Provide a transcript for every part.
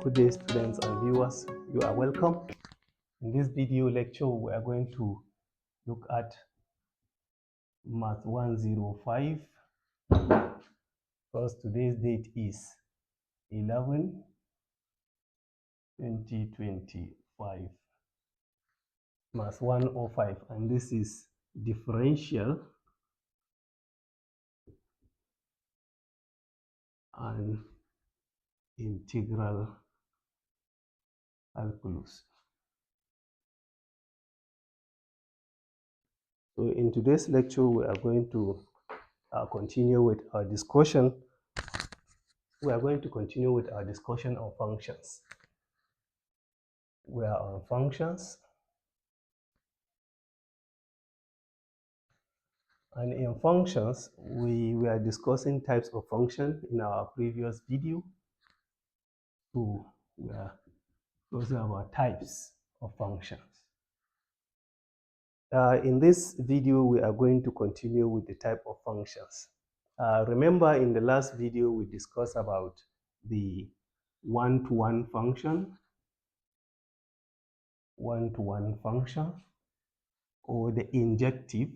Good day, students and viewers. You are welcome. In this video lecture, we are going to look at Math 105. Because today's date is 11/2025. Math 105, and this is differential and integral calculus. So in today's lecture, we are going to continue with our discussion. We are going to continue with our discussion on functions. We are on functions. And in functions, we were discussing types of function in our previous video. So we are talking about types of functions. In this video, we are going to continue with the type of functions. Remember, in the last video, we discussed about the one-to-one function, or the injective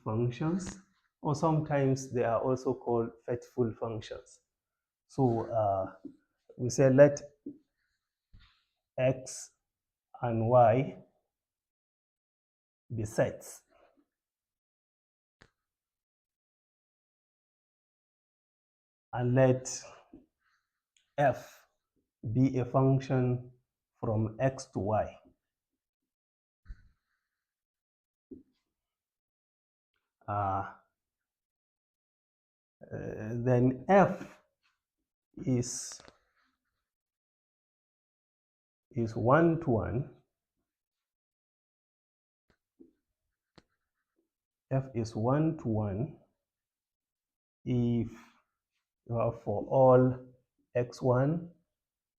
functions, or sometimes they are also called faithful functions. So we say let x and y be sets. And let f be a function from x to y. Then f is one-to-one. F is one-to-one if for all x1,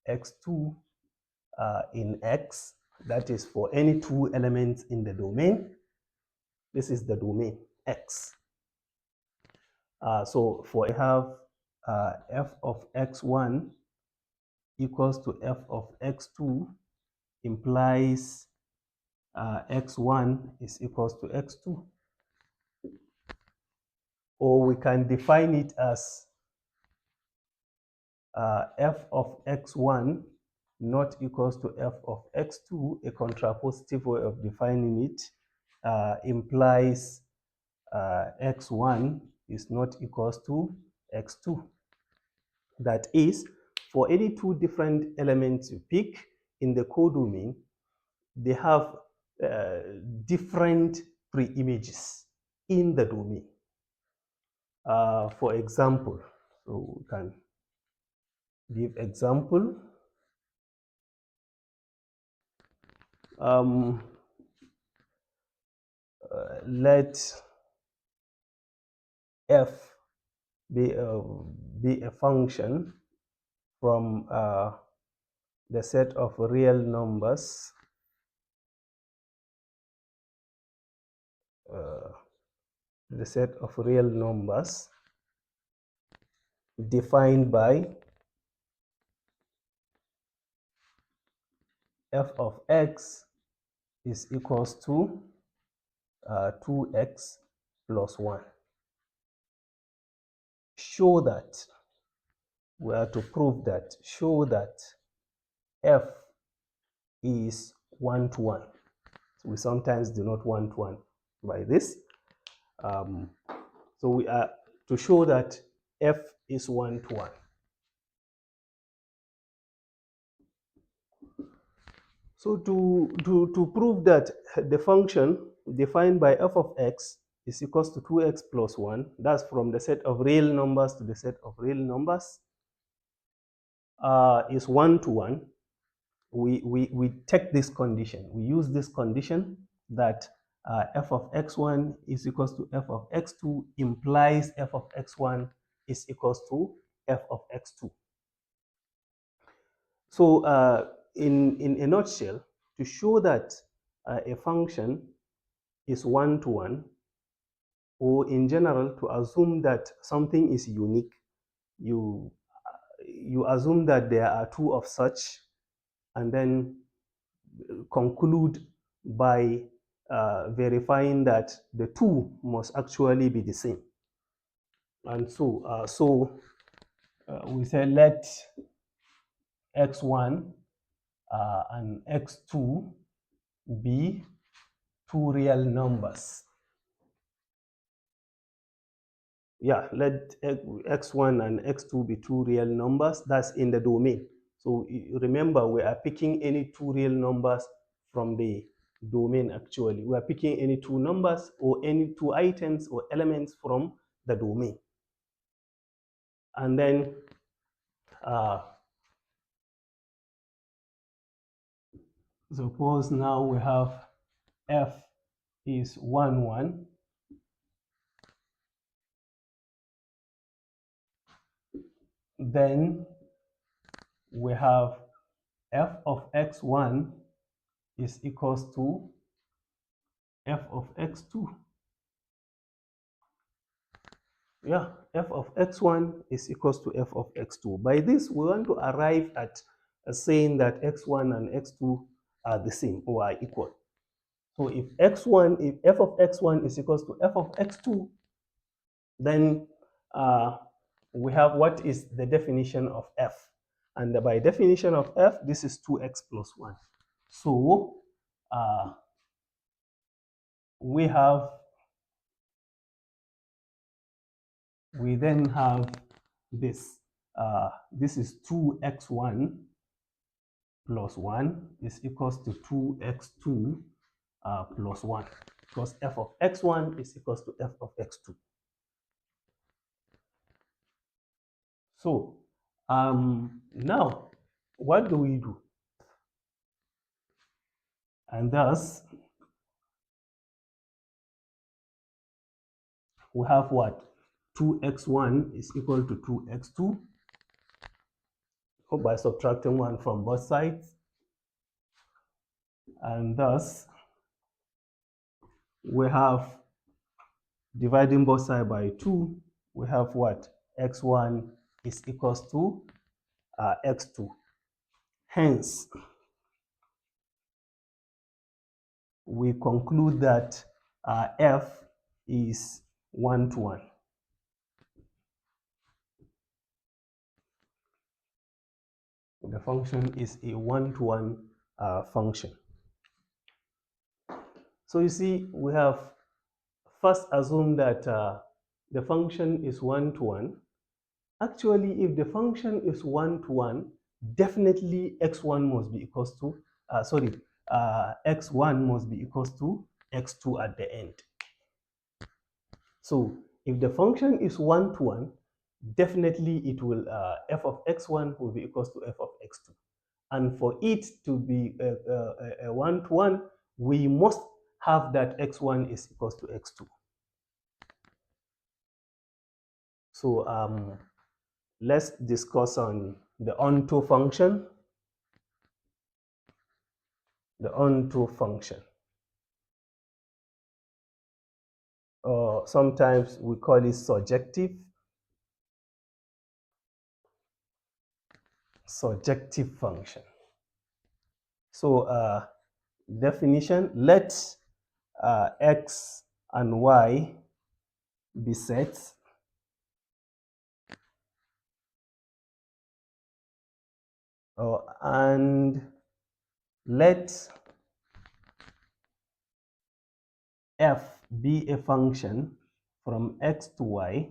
x2 in x, that is for any two elements in the domain. This is the domain x. So for I have f of x1 equals to f of x2 implies x1 is equals to x2. Or we can define it as f of x1 not equals to f of x2. A contrapositive way of defining it implies x1 is not equals to x2. That is, for any two different elements you pick in the codomain, they have different pre-images in the domain. For example, so we can give example. Let f be a function from the set of real numbers defined by f of x is equals to 2x plus 1. Show that, we are to prove that, show that f is one-to-one. So we sometimes denote one-to-one by this. So we are to show that f is one-to-one. So to prove that the function defined by f of x is equals to 2x plus 1, that's from the set of real numbers to the set of real numbers, is one-to-one, we take this condition. We use this condition that f of x1 is equals to f of x2 implies f of x1 is equals to f of x2. So in a nutshell, to show that a function is one-to-one, or in general to assume that something is unique, you you assume that there are two of such, and then conclude by verifying that the two must actually be the same. And we say let x1 and x2 be two real numbers. Yeah, let x1 and x2 be two real numbers. That's in the domain. So remember, we are picking any two real numbers from the domain. Actually, we are picking any two numbers or any two items or elements from the domain. And then suppose now we have f is 1, 1. Then we have f of x1 is equals to f of x2. Yeah, f of x1 is equals to f of x2. By this, we want to arrive at saying that x1 and x2 are the same or are equal. So if f of x1 is equals to f of x2, then we have what is the definition of f. And by definition of f, this is 2x plus 1. So we then have this. This is 2x1 plus 1 is equals to 2x2 plus 1, because f of x1 is equals to f of x2. So now, what do we do? And thus, we have what? 2x1 is equal to 2x2, by subtracting 1 from both sides. And thus, we have, dividing both sides by 2, we have what? X1 is equals to x2. Hence, we conclude that f is 1 to 1. The function is a 1 to 1 function. So you see, we have first assumed that the function is 1 to 1. Actually, if the function is 1 to 1, definitely x1 must be equals to, x1 must be equals to x2 at the end. So if the function is 1 to 1, definitely it will, f of x1 will be equals to f of x2. And for it to be a 1 to 1, we must have that x1 is equals to x2. So let's discuss on the onto function. The onto function. Sometimes we call it surjective. Surjective function. So definition, let x and y be sets and let f be a function from x to y,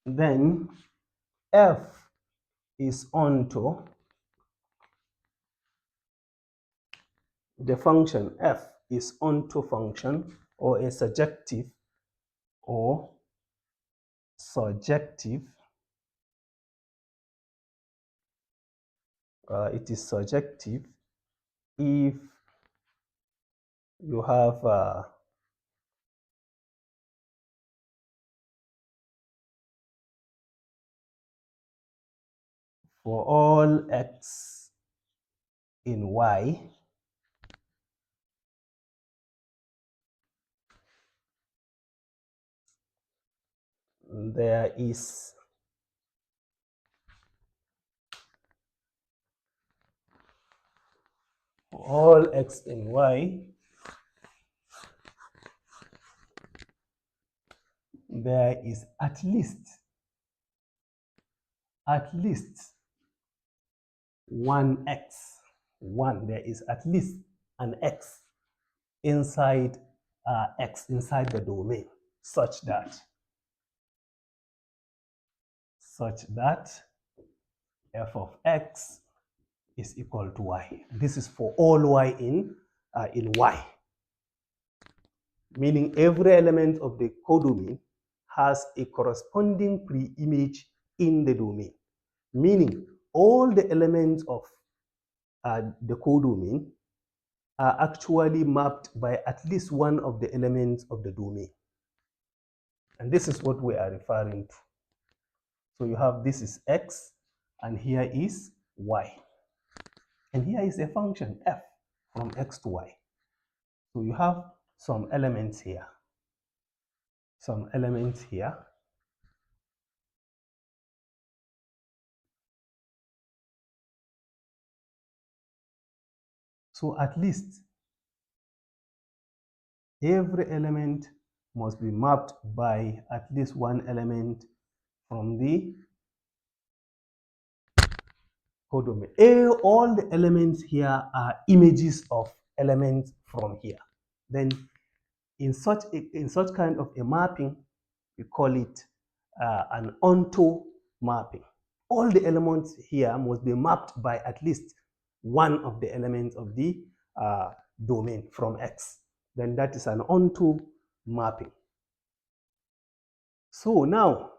then f is onto the function. F is onto function, or a surjective or surjective. It is surjective if you have for all x in y, there is all x and y, there is at least one x. There is at least an x inside inside the domain, such that f of x is equal to y. This is for all y in y, meaning every element of the codomain has a corresponding pre-image in the domain, meaning all the elements of the codomain are actually mapped by at least one of the elements of the domain. And this is what we are referring to. So you have this is x, and here is y. And here is a function f from x to y. So you have some elements here. So at least every element must be mapped by at least one element from the codomain. All the elements here are images of elements from here. Then in such kind of a mapping, we call it an onto mapping. All the elements here must be mapped by at least one of the elements of the domain from X. Then that is an onto mapping. So now,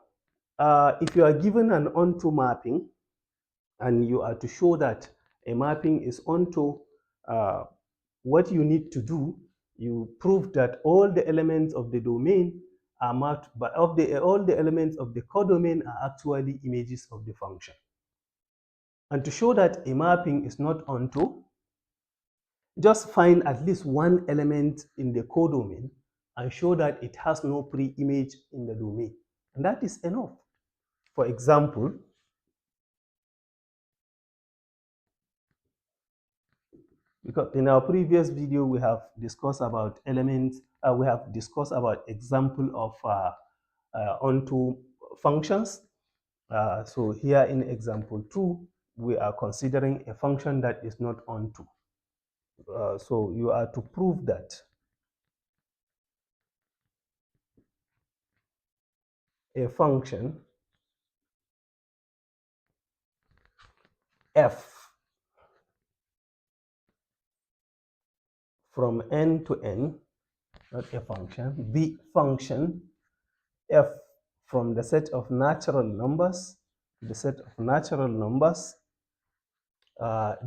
if you are given an onto mapping and you are to show that a mapping is onto, what you need to do, you prove that all the elements of the domain are mapped, but all the elements of the codomain are actually images of the function. And to show that a mapping is not onto, just find at least one element in the codomain and show that it has no pre-image in the domain. And that is enough. For example, because in our previous video we have discussed about elements, we have discussed about example of onto functions. So here in example 2, we are considering a function that is not onto. So you are to prove that a function f from n to n, not a function, the function f from the set of natural numbers,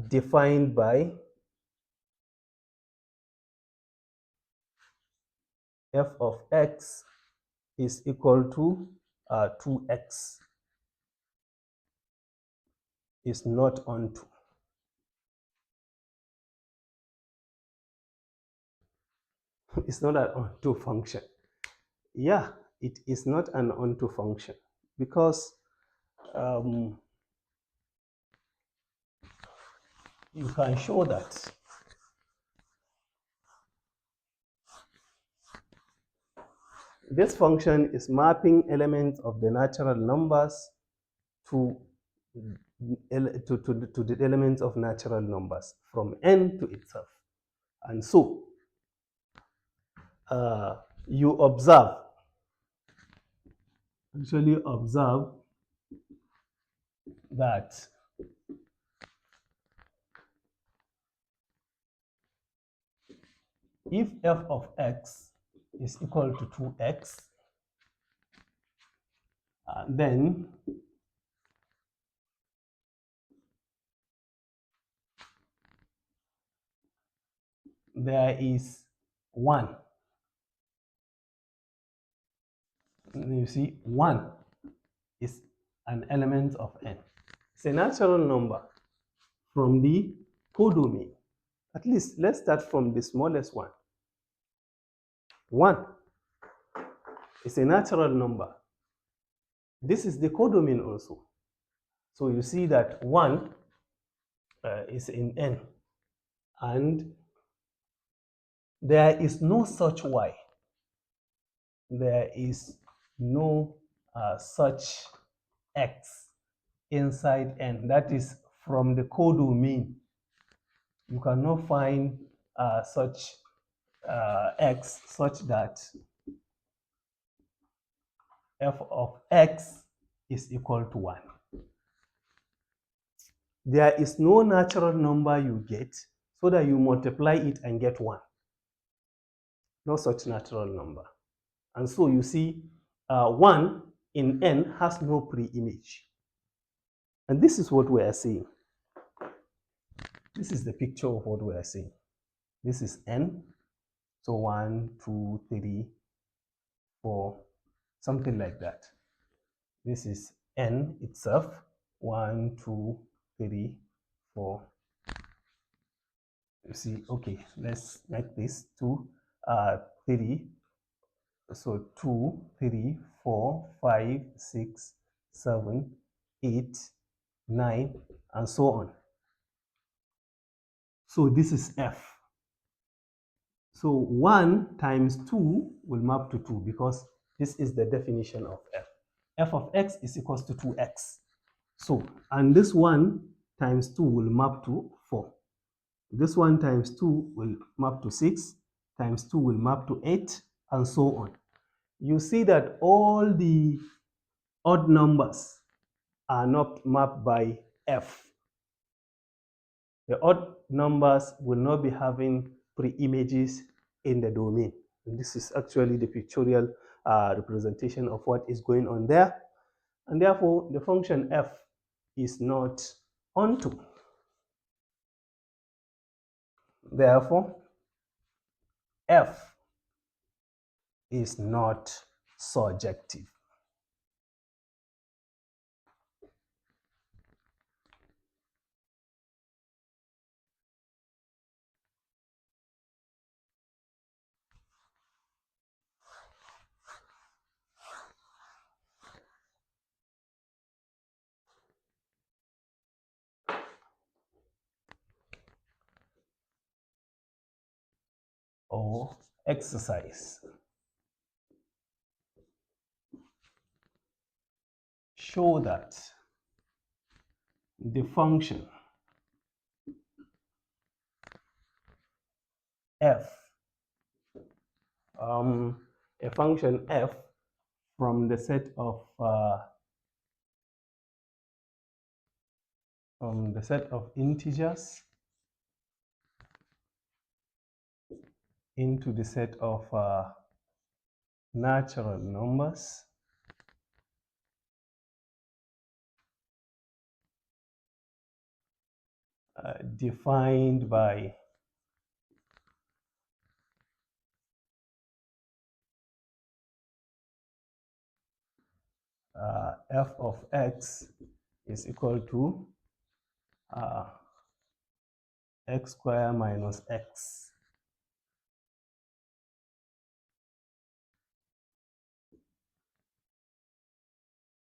defined by f of x is equal to 2x is not onto. It's not an onto function. Yeah, it is not an onto function because you can show that this function is mapping elements of the natural numbers to the elements of natural numbers from n to itself. And so you observe that if f of x is equal to 2x, then there is 1. You see, 1 is an element of n. It's a natural number from the codomain. At least let's start from the smallest one. 1 is a natural number. This is the codomain also. So you see that 1 is in n. and there is no such y. There is no such x inside n. That is from the codomain. You cannot find such x such that f of x is equal to 1. There is no natural number you get so that you multiply it and get 1. No such natural number. And so you see 1 in n has no pre-image. And this is what we are seeing. This is the picture of what we are seeing. This is n. So 1, 2, 3, 4, something like that. This is n itself. 1, 2, 3, 4. You see, okay, let's make this 2, 3. So 2, 3, 4, 5, 6, 7, 8, 9, and so on. So this is f. So 1 times 2 will map to 2 because this is the definition of f. F of x is equals to 2x. So, and this 1 times 2 will map to 4. This 1 times 2 will map to 6, times 2 will map to 8, and so on. You see that all the odd numbers are not mapped by f. The odd numbers will not be having pre-images in the domain. And this is actually the pictorial representation of what is going on there. And therefore, the function f is not onto. Therefore, f is not surjective. Or exercise. Show that the function f, a function f from the set of integers into the set of natural numbers defined by f of x is equal to x squared minus x.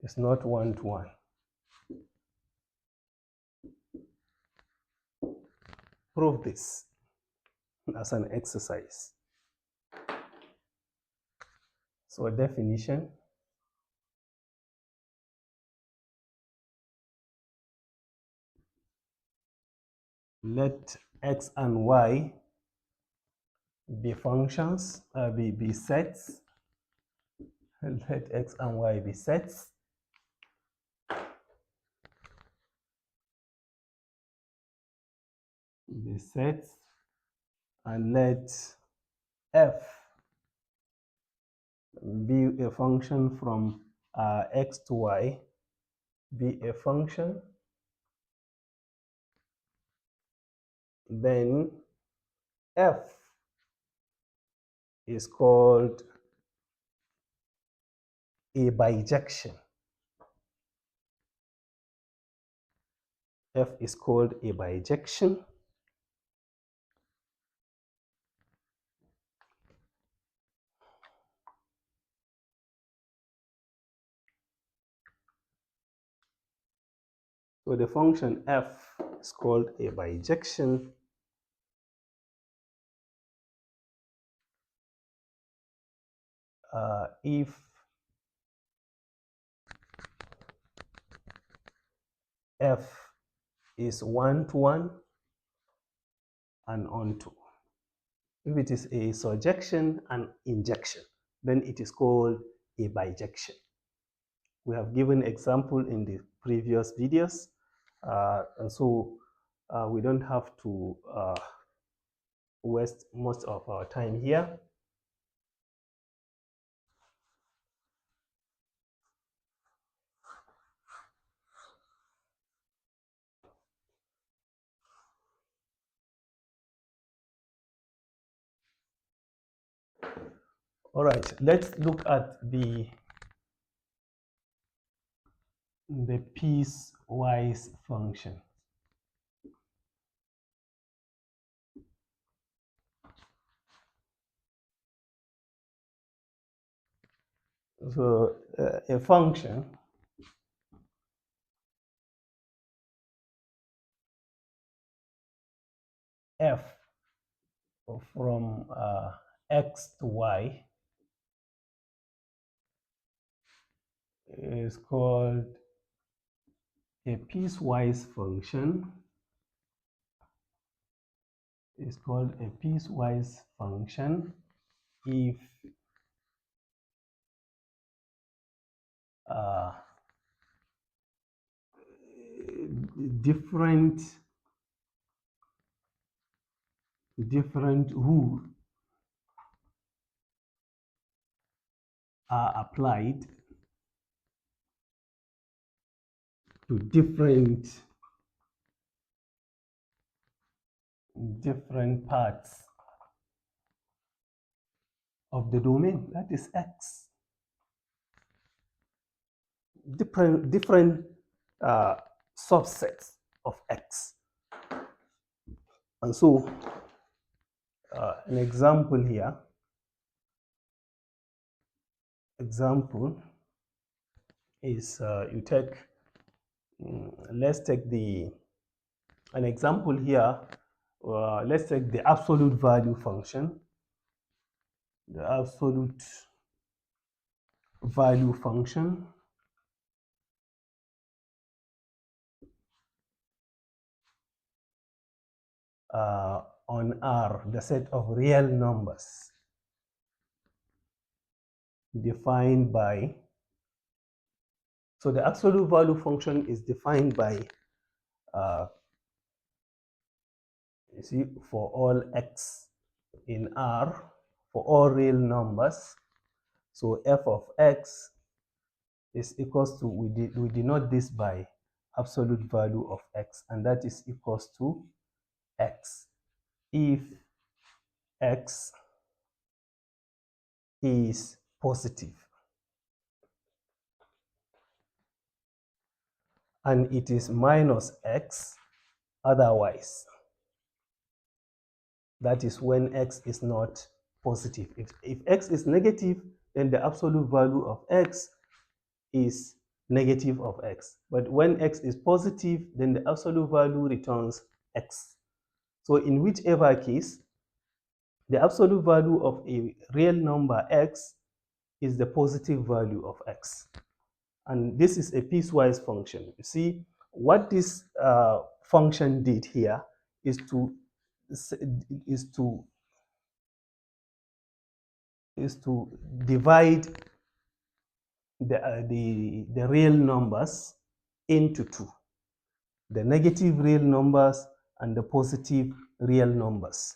It's not one-to-one. Prove this as an exercise. So a definition. Let x and y be functions, be sets. Let x and y be sets. Be sets, and let f be a function from x to y, be a function, then f is called a bijection. F is called a bijection. So the function f is called a bijection if f is 1 to 1 and onto. If it is a surjection and injection, then it is called a bijection. We have given example in the previous videos, and so we don't have to waste most of our time here. All right, let's look at the piecewise function. So a function f from x to y is called a piecewise function. Is called a piecewise function if different rules are applied to different parts of the domain, that is x. Different subsets of x. And so an example here, is you take, let's take an example here. Let's take the absolute value function. The absolute value function on R, the set of real numbers defined by, so the absolute value function is defined by, you see, for all x in R, for all real numbers. So f of x is equals to, we denote this by absolute value of x, and that is equals to x if x is positive and it is minus x otherwise. That is when x is not positive. If x is negative, then the absolute value of x is negative of x. But when x is positive, then the absolute value returns x. So in whichever case, the absolute value of a real number x is the positive value of x. And this is a piecewise function. You see, what this function did here is to divide the real numbers into two, the negative real numbers and the positive real numbers.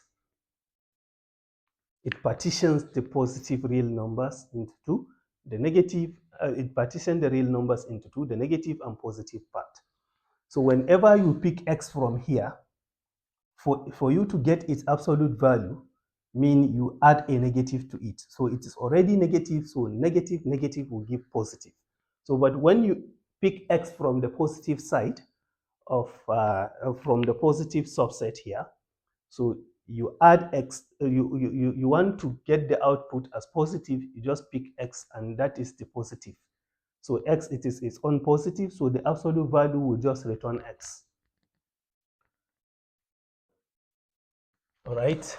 It partitions the positive real numbers into two, the negative, it partitions the real numbers into two, the negative and positive part. So whenever you pick x from here, for you to get its absolute value, mean you add a negative to it. So it is already negative, so negative will give positive. So but when you pick x from the positive side of, from the positive subset here, so you add x, you want to get the output as positive, you just pick x and that is the positive. So x, it is its own positive, so the absolute value will just return x. All right.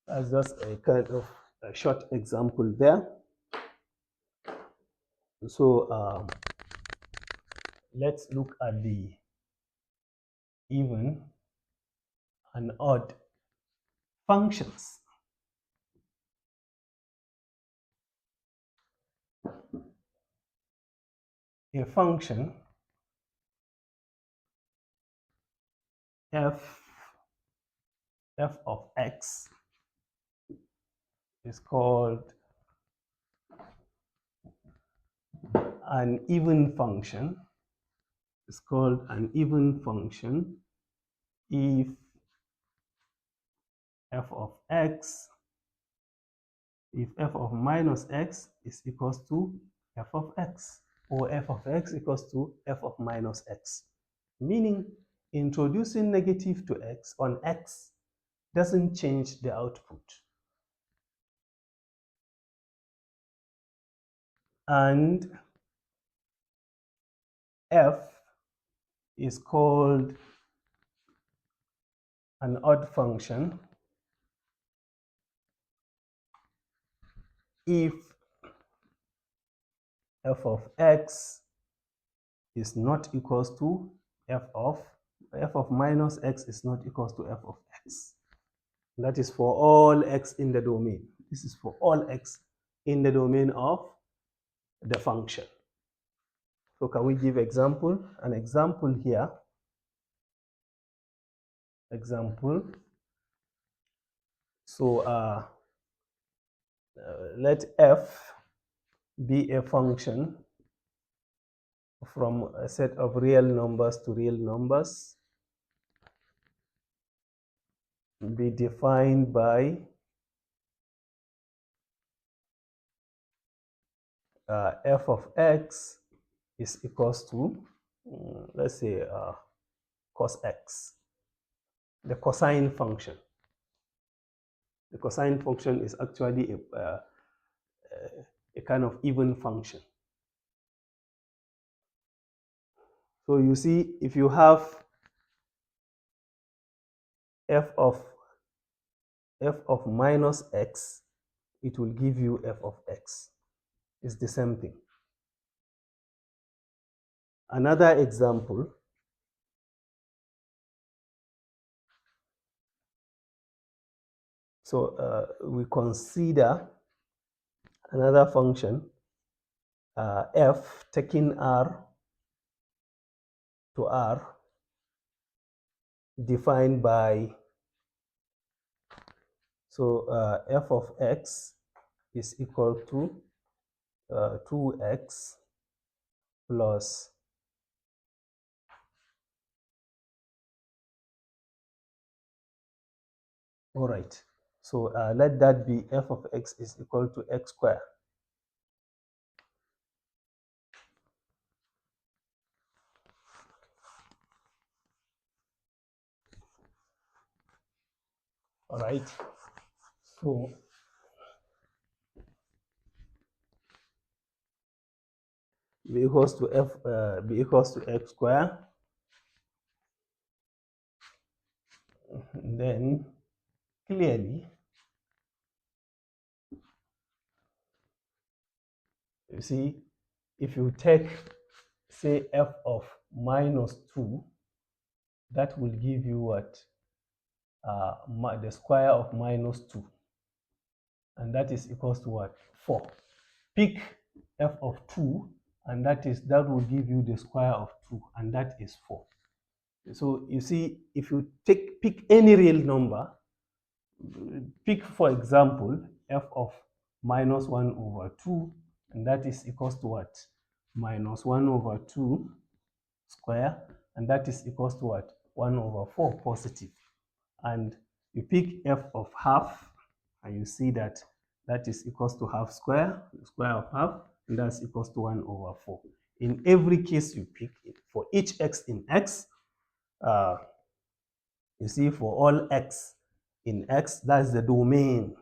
That's just a kind of a short example there. So let's look at the even and odd functions. A function f of x is called an even function. It's called an even function if f of x, if f of minus x is equals to f of x, or f of x equals to f of minus x. Meaning, introducing negative to x on x doesn't change the output. And f is called an odd function if f of x is not equals to f of minus x is not equals to f of x. That is for all x in the domain. This is for all x in the domain of the function. So can we give example? An example here. Example. So let f be a function from a set of real numbers to real numbers, be defined by f of x is equals to, let's say, cos x, the cosine function. The cosine function is actually a kind of even function. So you see, if you have f of minus x, it will give you f of x. It's the same thing. Another example, so we consider another function, f taking r to r, defined by, so f of x is equal to 2x plus all right, so let that be f of x is equal to x squared. All right, so b equals to b equals to x squared. Then clearly, you see, if you take, say, f of minus 2, that will give you what? The square of minus 2. And that is equals to what? 4. Pick f of 2, and that will give you the square of 2, and that is 4. So you see, if you pick any real number, pick, for example, f of minus 1 over 2, and that is equals to what? Minus 1 over 2 square, and that is equals to what? 1 over 4 positive. And you pick f of half, and you see that that is equals to half square, the square of half, and that's equals to 1 over 4. In every case you pick, for each x in x, you see, for all x in x, that's the domain.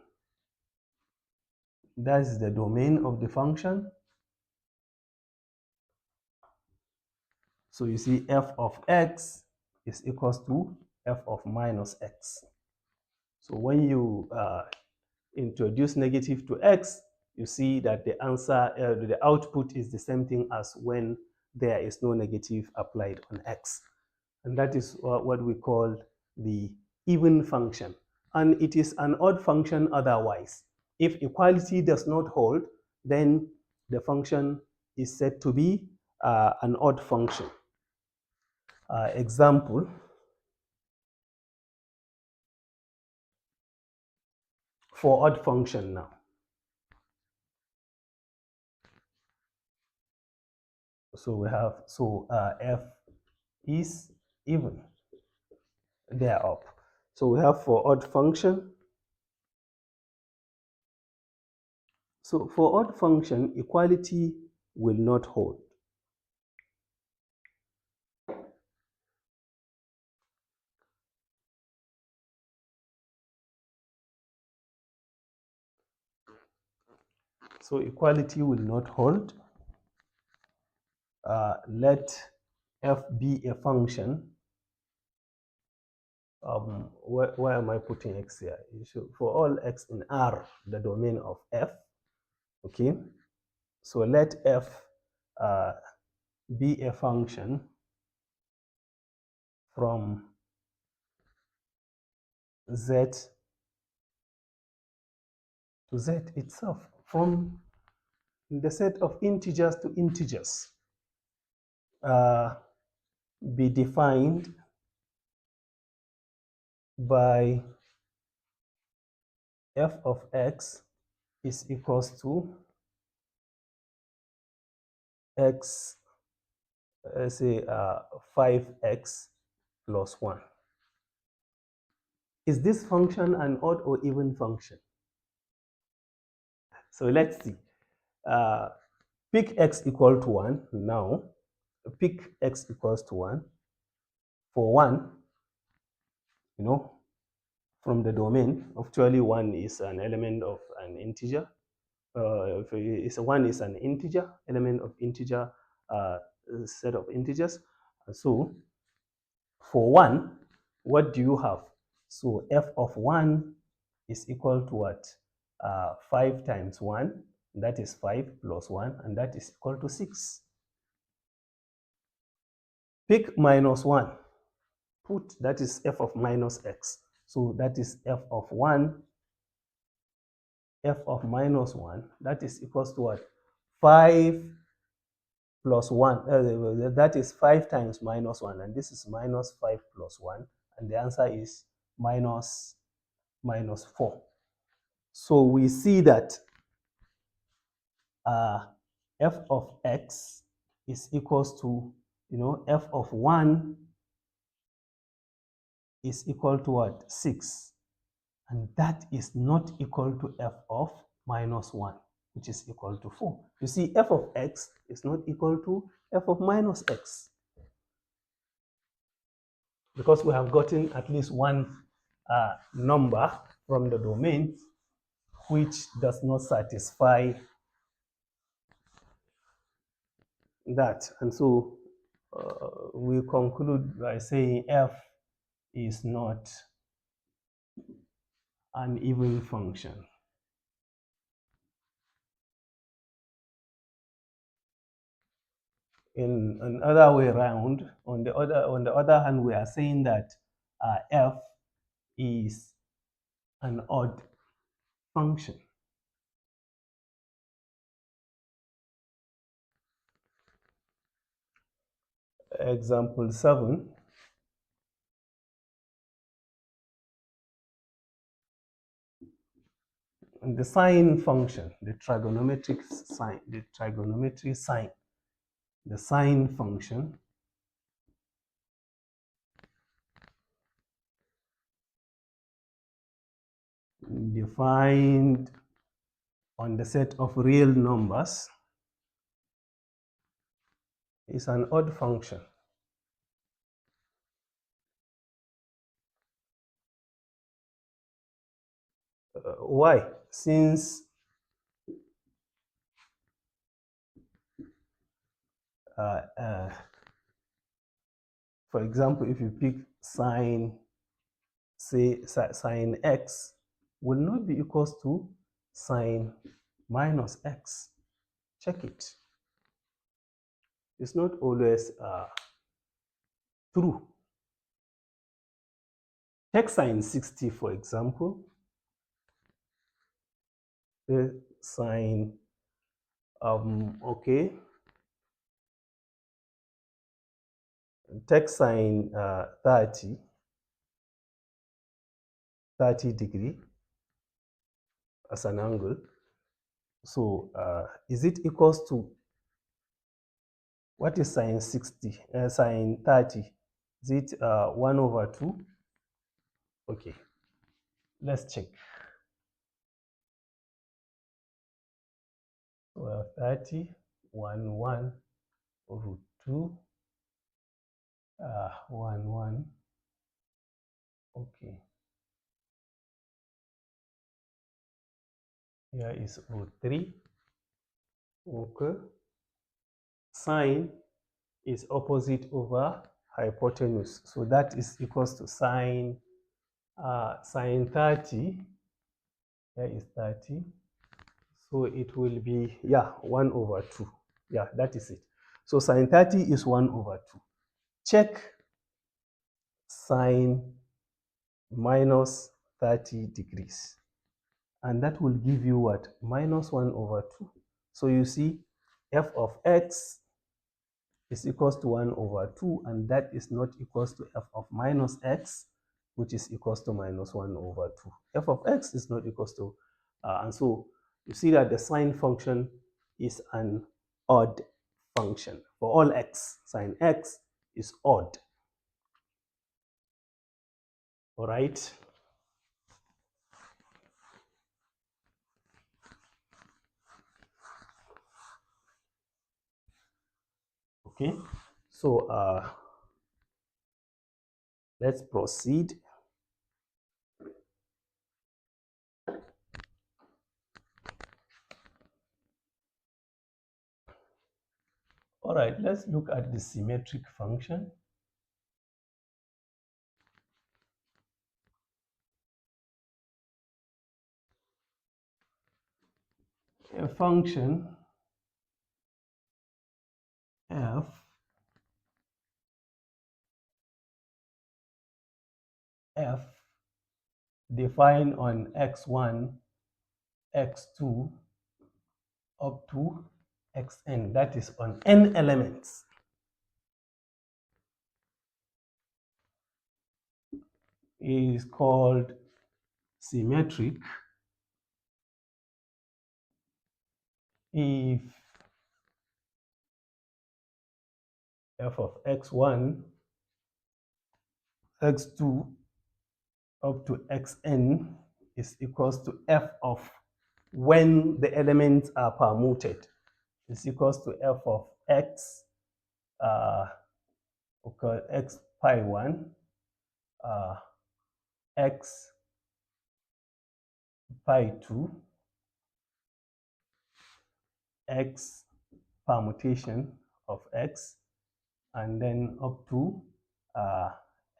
That's the domain of the function. So you see, f of x is equals to f of minus x. So when you introduce negative to x, you see that the answer, the output is the same thing as when there is no negative applied on x. And that is what we call the even function. And it is an odd function otherwise. If equality does not hold, then the function is said to be an odd function. Example, for odd function now. So we have, f is even thereof. So we have for odd function. So for odd function, equality will not hold. So equality will not hold. Let f be a function. Where am I putting x here? For all x in R, the domain of f, okay? So let f be a function from z to z itself, from the set of integers to integers, be defined by f of x is equals to x, let's say 5x plus 1. Is this function an odd or even function? So let's see. Pick x equal to 1 now. Pick x equals to 1. For 1, from the domain, actually 1 is an element of an integer. If 1 is an integer, element of integer, set of integers. So for 1, what do you have? So f of 1 is equal to what? 5 times 1, that is 5 plus 1, and that is equal to 6. Pick minus 1. Put, that is f of minus x. So that is f of 1, f of minus 1, that is equals to what? 5 plus 1, that is 5 times minus 1, and this is minus 5 plus 1, and the answer is minus 4. So we see that f of x is equals to, f of 1 is equal to what? 6. And that is not equal to f of minus 1, which is equal to 4. You see, f of x is not equal to f of minus x, because we have gotten at least one number from the domain which does not satisfy that. And so we conclude by saying f is not an even function. In another way around, on the other hand, we are saying that f is an odd function. Example 7. The sine function, the trigonometric sine, the sine function defined on the set of real numbers is an odd function. Why? Since for example, if you pick sine say sine x will not be equals to sine minus x. Check it. It's not always true. Take sine 60, for example. The sine, okay. Take sine 30 degree as an angle. So is it equals to, what is sine 60, sine 30? Is it 1 over 2? Okay, let's check. Well, 30, 1 root 2, 1. Okay. Here is root 3. Okay. Sine is opposite over hypotenuse. So that is equals to sine 30. Here is 30. So it will be, yeah, 1 over 2. Yeah, that is it. So sine 30 is 1 over 2. Check sine minus 30 degrees. And that will give you what? Minus 1 over 2. So you see, f of x is equals to 1 over 2, and that is not equals to f of minus x, which is equals to minus 1 over 2. F of x is not equals to, and so you see that the sine function is an odd function. For all x, sine x is odd. All right? Okay, so let's proceed. All right, let's look at the symmetric function. A function f defined on x1, x2 up to xn, that is on n elements, is called symmetric if f of x1, x2 up to xn is equals to f of, when the elements are permuted, is equals to f of x, okay, x pi 1, x pi 2, x permutation of x, and then up to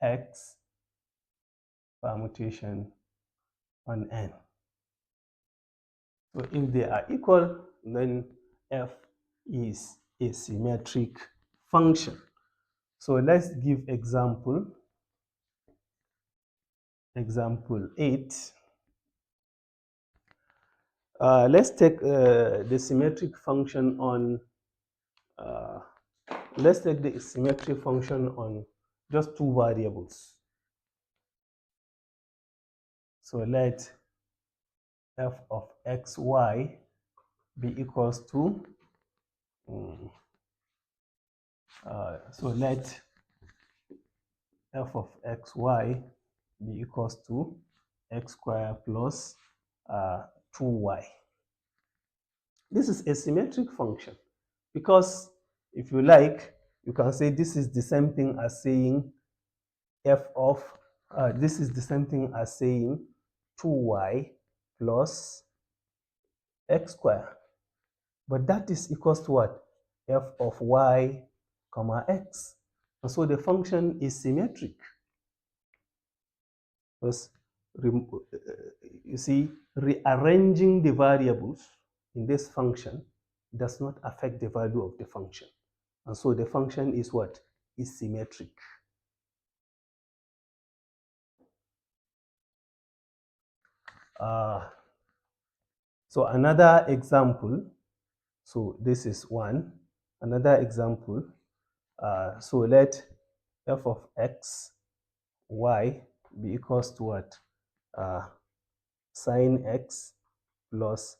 x permutation on n. So if they are equal, then f is a symmetric function. So let's give example. Example 8. Let's take the symmetric function on, let's take the symmetric function on just two variables. So let f of xy be equals to, so let f of xy be equals to x squared plus 2y. This is a symmetric function because, if you like, you can say this is the same thing as saying f of, this is the same thing as saying 2y plus x squared. But that is equals to what? F of y comma x. And so the function is symmetric. Because you see, rearranging the variables in this function does not affect the value of the function. And so the function is what? Is symmetric. So another example, so this is one. Another example, so let f of x, y be equals to what? Sine x plus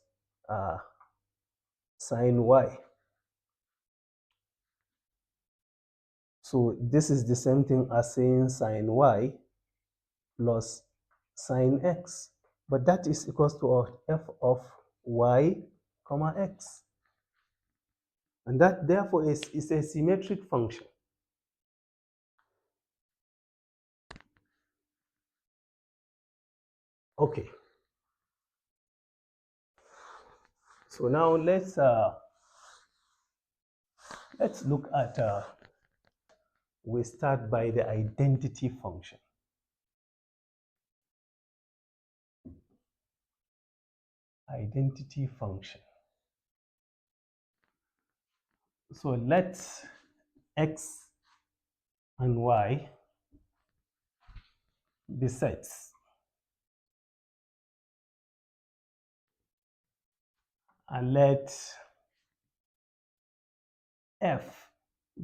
sine y. So this is the same thing as saying sine y plus sine x. But that is equals to f of y comma x. And that therefore is a symmetric function. Okay. So now let's look at, we start by the identity function. Identity function. So let x and y be sets. And let f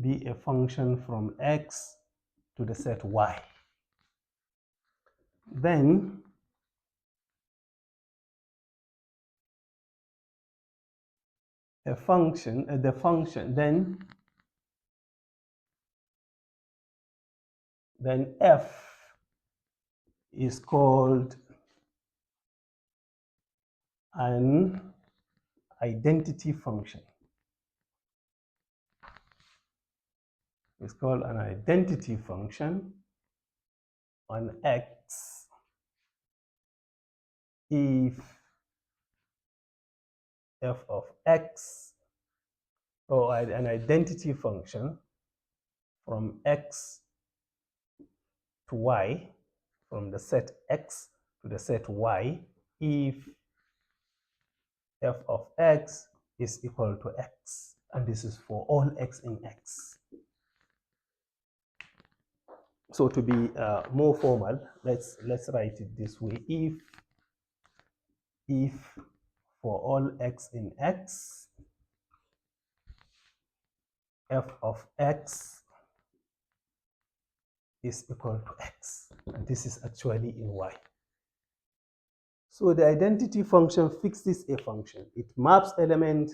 be a function from x to the set y. Then a function, the function, then f is called an identity function. It's called an identity function on x if f of x, or an identity function from x to y, from the set x to the set y, if f of x is equal to x. And this is for all x in x. So to be more formal, let's write it this way. If for all x in x, f of x is equal to x, and this is actually in y. So the identity function fixes a function. It maps element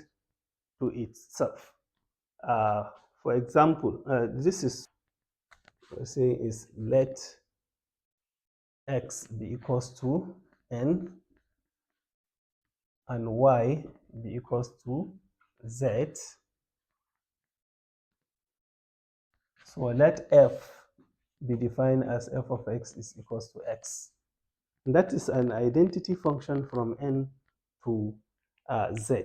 to itself. For example, this is, we're saying is let x be equals to n and y be equals to z. So let f be defined as f of x is equals to x. And that is an identity function from n to z.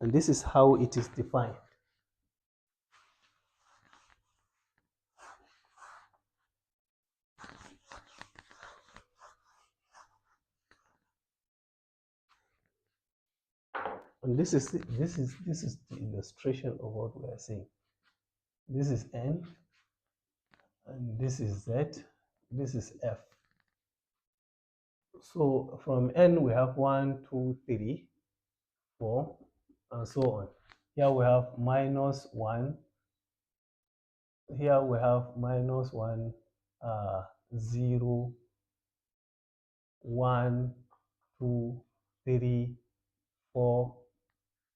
And this is how it is defined. And this is the illustration of what we are saying. This is n, and this is z, this is f. So from n we have 1, 2, 3, 4, and so on. Here we have minus 1. Here we have minus 1, 0, 1, 2, 3, 4,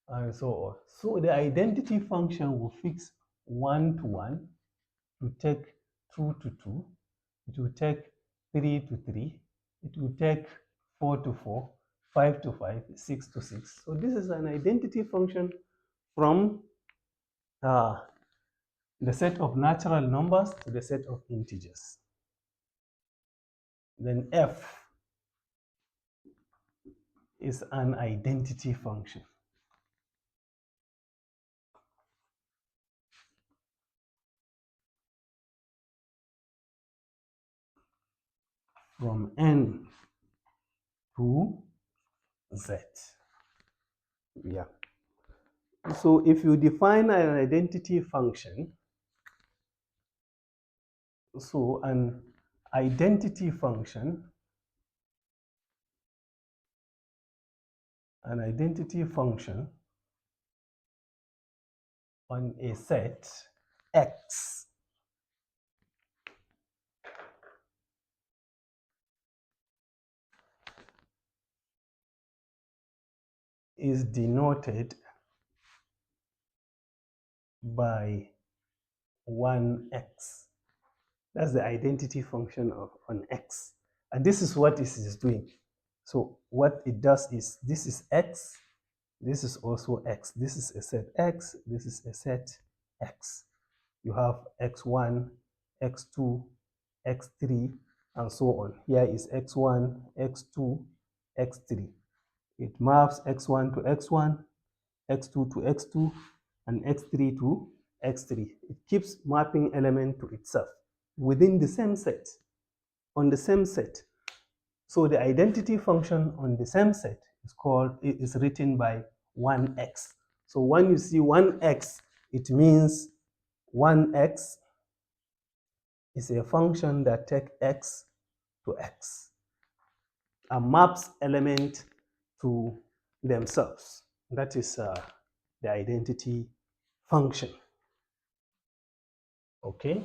and so on. So the identity function will fix 1 to 1, to take 2 to 2, it will take 3 to 3, it will take 4 to 4, 5 to 5, 6 to 6. So this is an identity function from the set of natural numbers to the set of integers. Then f is an identity function. from n to z. Yeah. So if you define an identity function, so an identity function on a set X is denoted by 1x. That's the identity function on X. And this is what it is doing. So what it does is, this is X, this is also X. This is a set X, this is a set X. You have X1, X2, X3, and so on. Here is X1, X2, X3. It maps X1 to X1, X2 to X2, and X3 to X3. It keeps mapping element to itself within the same set, on the same set. So the identity function on the same set is written by 1x. So when you see 1x, it means 1x is a function that takes x to x and maps element to themselves. That is the identity function. Okay.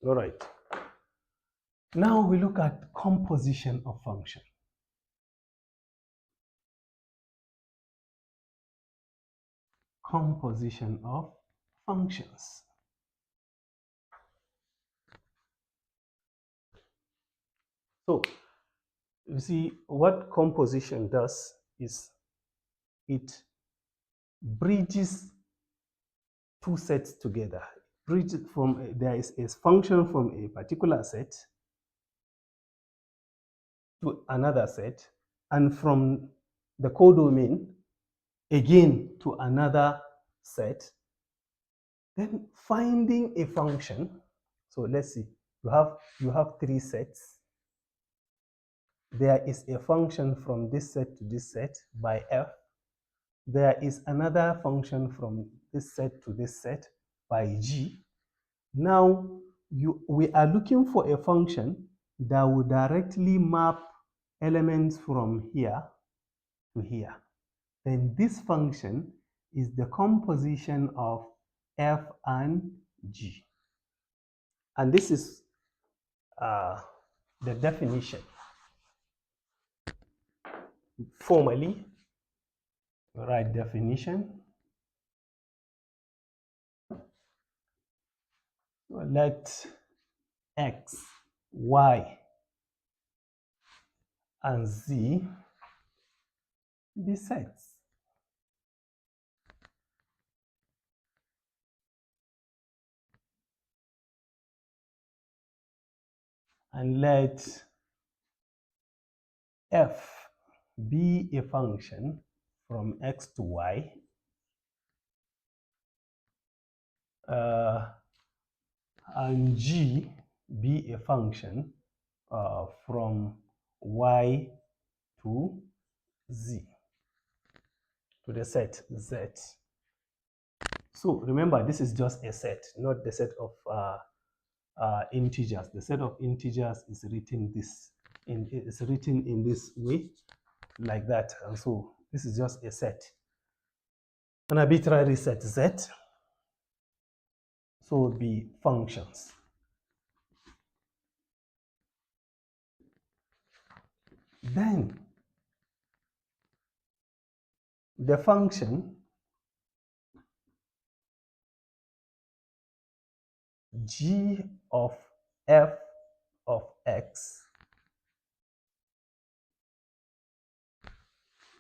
All right. Now we look at composition of function. Composition of functions. So you see, what composition does is it bridges two sets together. There is a function from a particular set to another set, and from the codomain again to another set, then finding a function. So let's see, you have three sets. There is a function from this set to this set by f. There is another function from this set to this set by g. Now we are looking for a function that will directly map elements from here to here. Then this function is the composition of f and g. And this is the definition. Formally, write definition. Let x, y, and z be sets. And let f be a function from x to y, and g be a function from y to z, to the set z. So remember, this is just a set, not the set of integers. The set of integers is written in this way, like that. And so this is just a set, an arbitrary set z. So be functions. Then the function g of f of x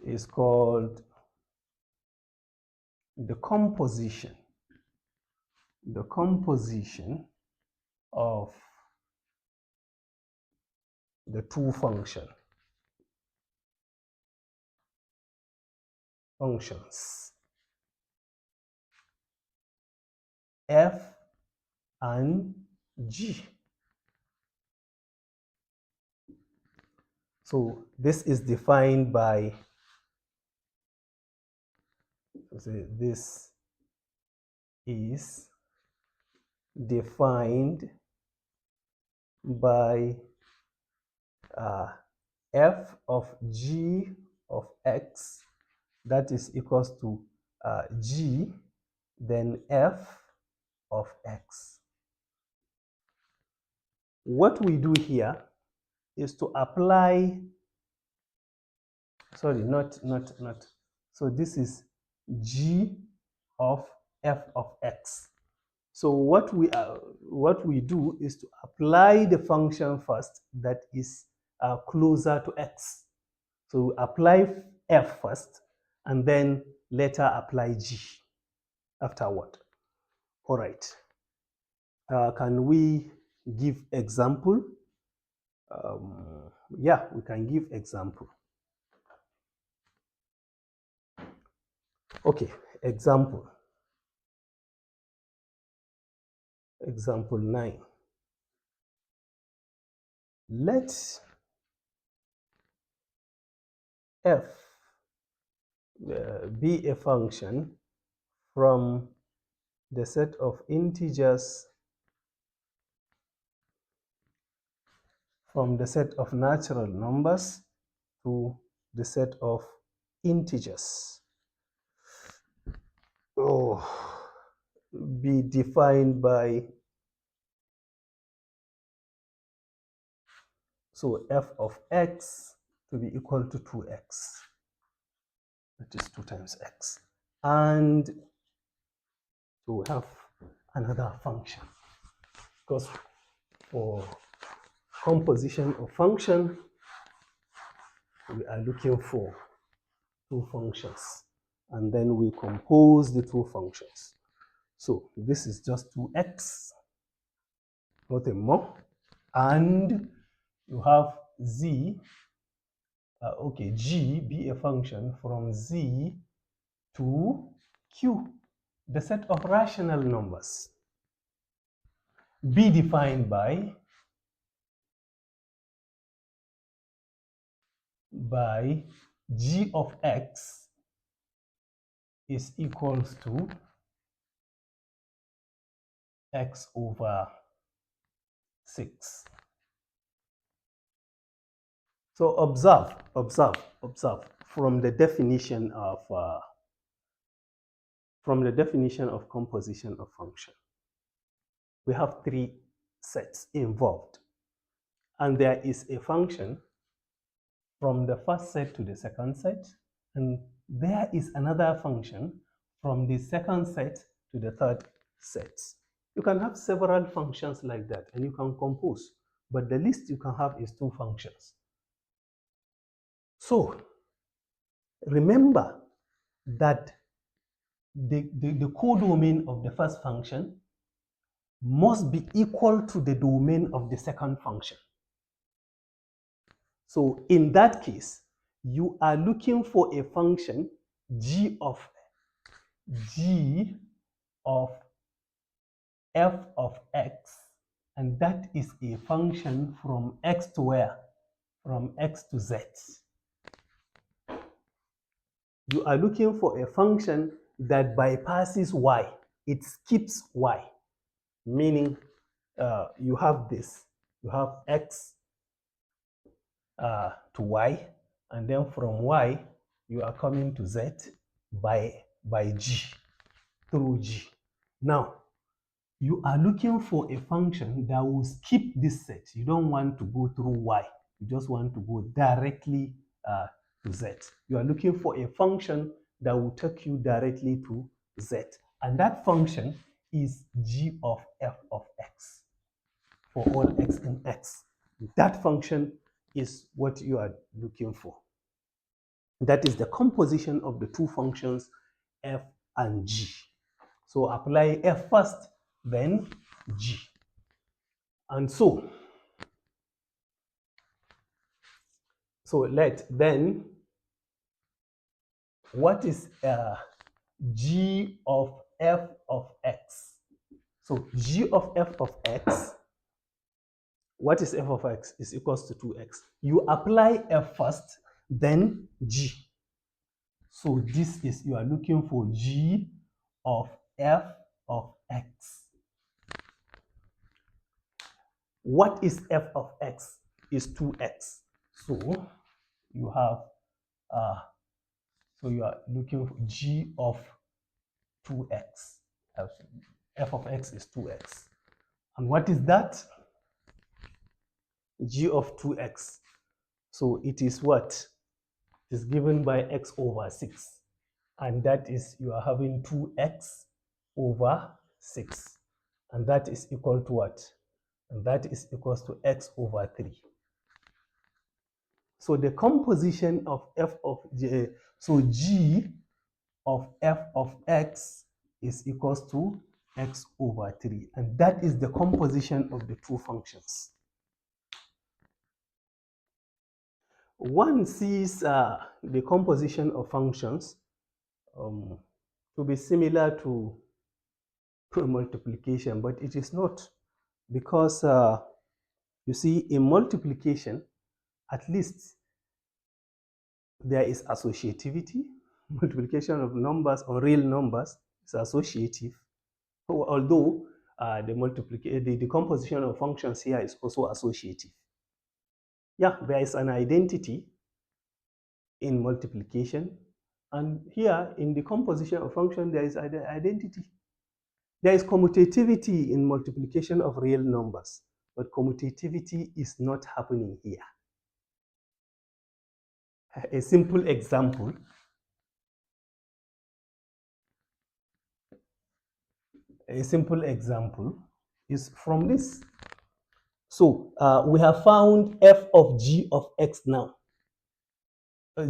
is called the composition of the two functions. functions, f and g. So this is defined by, this is defined by f of g of x, that is equals to g, then f of x. What we do here is to apply, sorry, not. So this is g of f of x. So what we do is to apply the function first that is closer to x. So apply f first, and then later apply g afterward. All right. Can we give example? Yeah, we can give example. Okay, example 9. Let f be a function from the set of integers, from the set of natural numbers to the set of integers. Be defined by, so f of x to be equal to 2x. That is 2 times x. And so we have another function, because for composition of function, we are looking for 2 functions, and then we compose the 2 functions. So this is just 2x, nothing more, and you have z, g be a function from z to q, the set of rational numbers, be defined by g of x is equals to x over 6. So observe from the definition of composition of function. We have 3 sets involved, and there is a function from the first set to the second set, and there is another function from the second set to the third set. You can have several functions like that, and you can compose, but the least you can have is 2 functions. So remember that the codomain of the first function must be equal to the domain of the second function. So in that case, you are looking for a function g of f of x, and that is a function from x to where? From x to z. You are looking for a function that bypasses y. It skips y, meaning you have this. You have x to y, and then from y, you are coming to z by g, through g. Now, you are looking for a function that will skip this set. You don't want to go through y. You just want to go directly to z. You are looking for a function that will take you directly to z. And that function is g of f of x for all x in x. That function is what you are looking for. That is the composition of the 2 functions f and g. So apply f first, then g. And so let then what is g of f of x? So g of f of x, what is f of x? Is equals to 2x. You apply f first, then g. So this is, you are looking for g of f of x. What is f of x? Is 2x. So you have, so you are looking for g of 2x. F of x is 2x. And what is that? G of 2x. So it is what? It is given by x over 6. And that is, you are having 2x over 6. And that is equal to what? And that is equals to x over 3. So the composition of f of g, so g of f of x is equals to x over 3. And that is the composition of the two functions. One sees the composition of functions to be similar to multiplication, but it is not, because you see, in multiplication, at least there is associativity. Multiplication of numbers or real numbers is associative, although the composition of functions here is also associative. Yeah, there is an identity in multiplication, and here in the composition of function there is identity. There is commutativity in multiplication of real numbers, but commutativity is not happening here. A simple example. A simple example is from this. So we have found f of g of x now.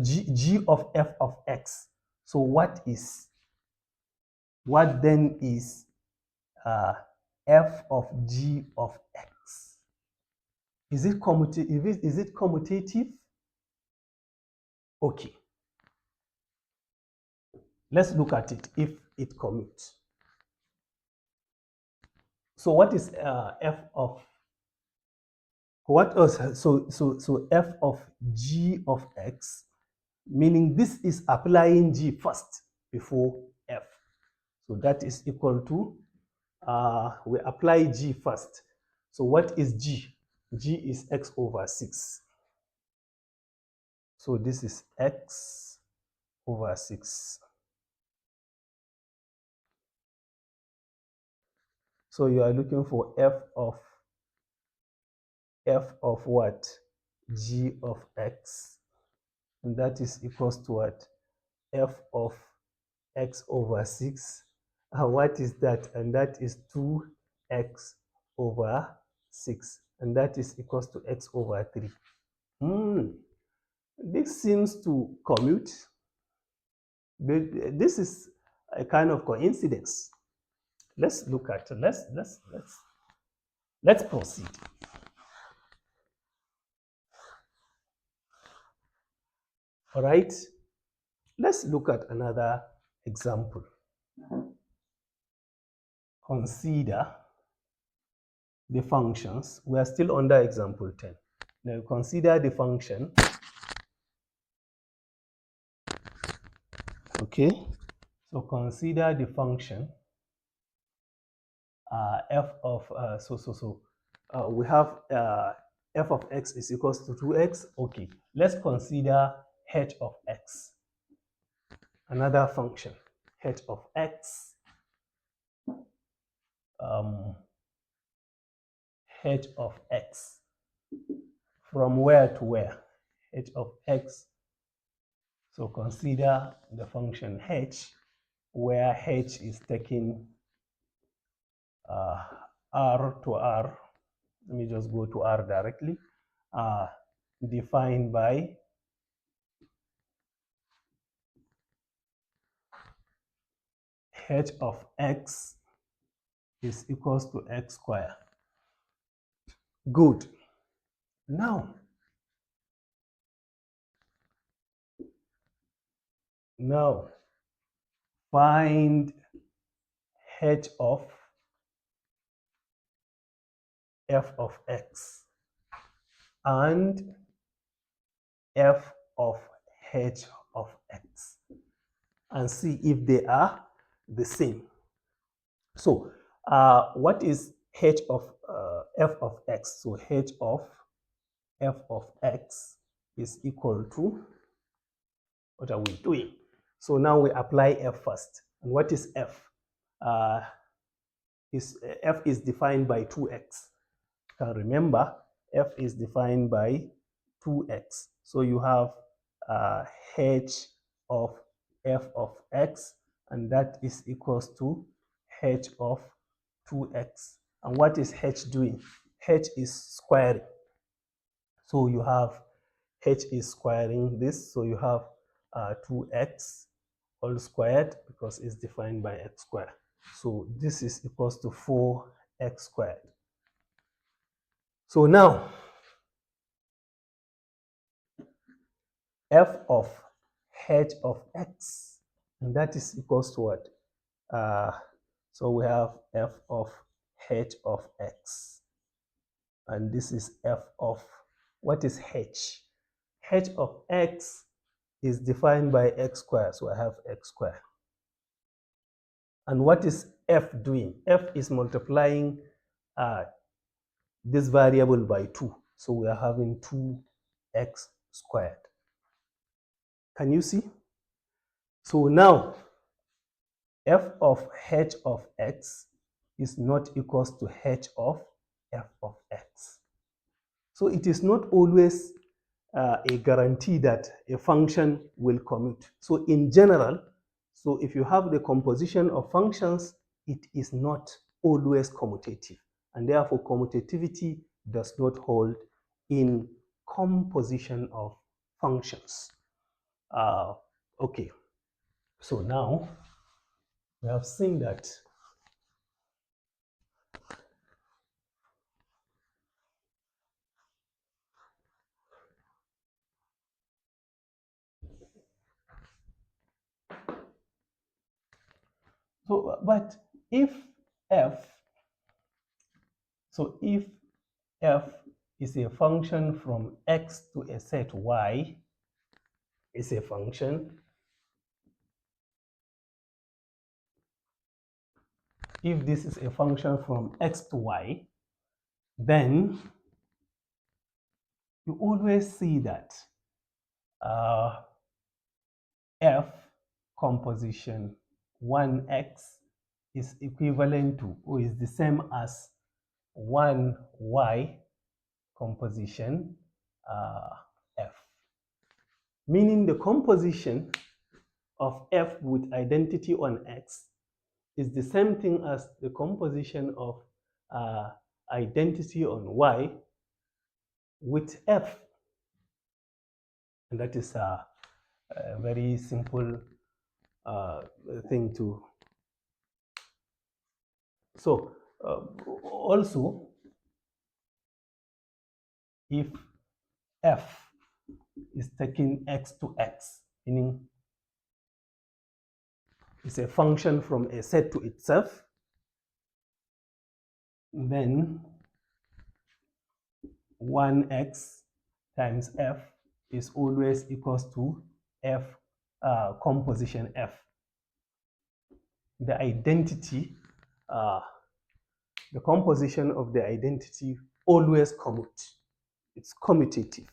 G of f of x. So what then is f of g of x? Is it commutative? Is it commutative? Okay. Let's look at it if it commutes. So what is f of what else? So f of g of x, meaning this is applying g first before f. So that is equal to, we apply g first. So what is g? G is x over 6. So this is x over 6. So you are looking for f of what? G of x. And that is equals to what? F of x over 6. What is that? And that is 2x over 6. And that is equals to x over 3. This seems to commute. This is a kind of coincidence. Let's look at it. Let's proceed. All right. Let's look at another example. Consider the functions. We are still under example 10. Now consider the function. Okay. So consider the function f of we have f of x is equals to 2x. Okay, let's consider h of x, another function, h of x, h of x, from where to where? H of x. So consider the function h, where h is taking r to r. Let me just go to r directly. Defined by h of x is equals to x squared. Good. Now, Now find h of f of x and f of h of x and see if they are the same. So what is h of f of x? So h of f of x is equal to, what are we doing? So now we apply f first. And what is f? F is defined by 2x. You can remember, f is defined by 2x. So you have h of f of x, and that is equals to h of 2x. And what is h doing? H is squaring. So you have h is squaring this, so you have 2x all squared because it's defined by x squared. So this is equals to 4x squared. So now f of h of x, and that is equals to what? So we have f of h of x, and this is f of, what is h? H of x is defined by x squared, so I have x squared. And what is f doing? F is multiplying this variable by 2, so we are having 2x squared. Can you see? So now f of h of x is not equals to h of f of x. So it is not always a guarantee that a function will commute. So in general, so if you have the composition of functions, it is not always commutative, and therefore commutativity does not hold in composition of functions. Okay, so now we have seen that so, but if f, so if f is a function from x to a set y, is a function, if this is a function from x to y, then you always see that f composition 1x is equivalent to, or is the same as 1y composition f, meaning the composition of f with identity on x is the same thing as the composition of identity on y with f. And that is a very simple thing to. So also, if f is taking x to x, meaning it's a function from a set to itself, then 1x times f is always equals to f composition f. The identity, the composition of the identity always commute. It's commutative.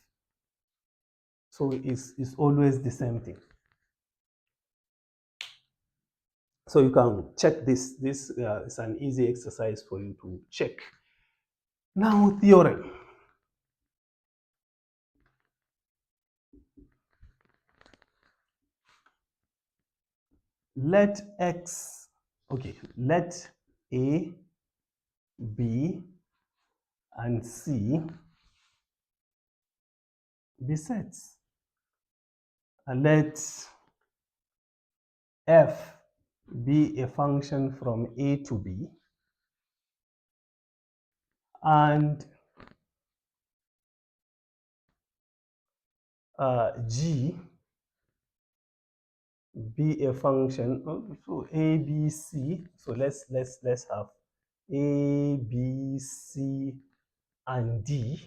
So it's always the same thing. So you can check this. This is an easy exercise for you to check. Now, theorem. Let x, okay, let A, B, and C be sets. And let f be a function from A to B, and G be a function. So A, B, C. So let's have A, B, C, and D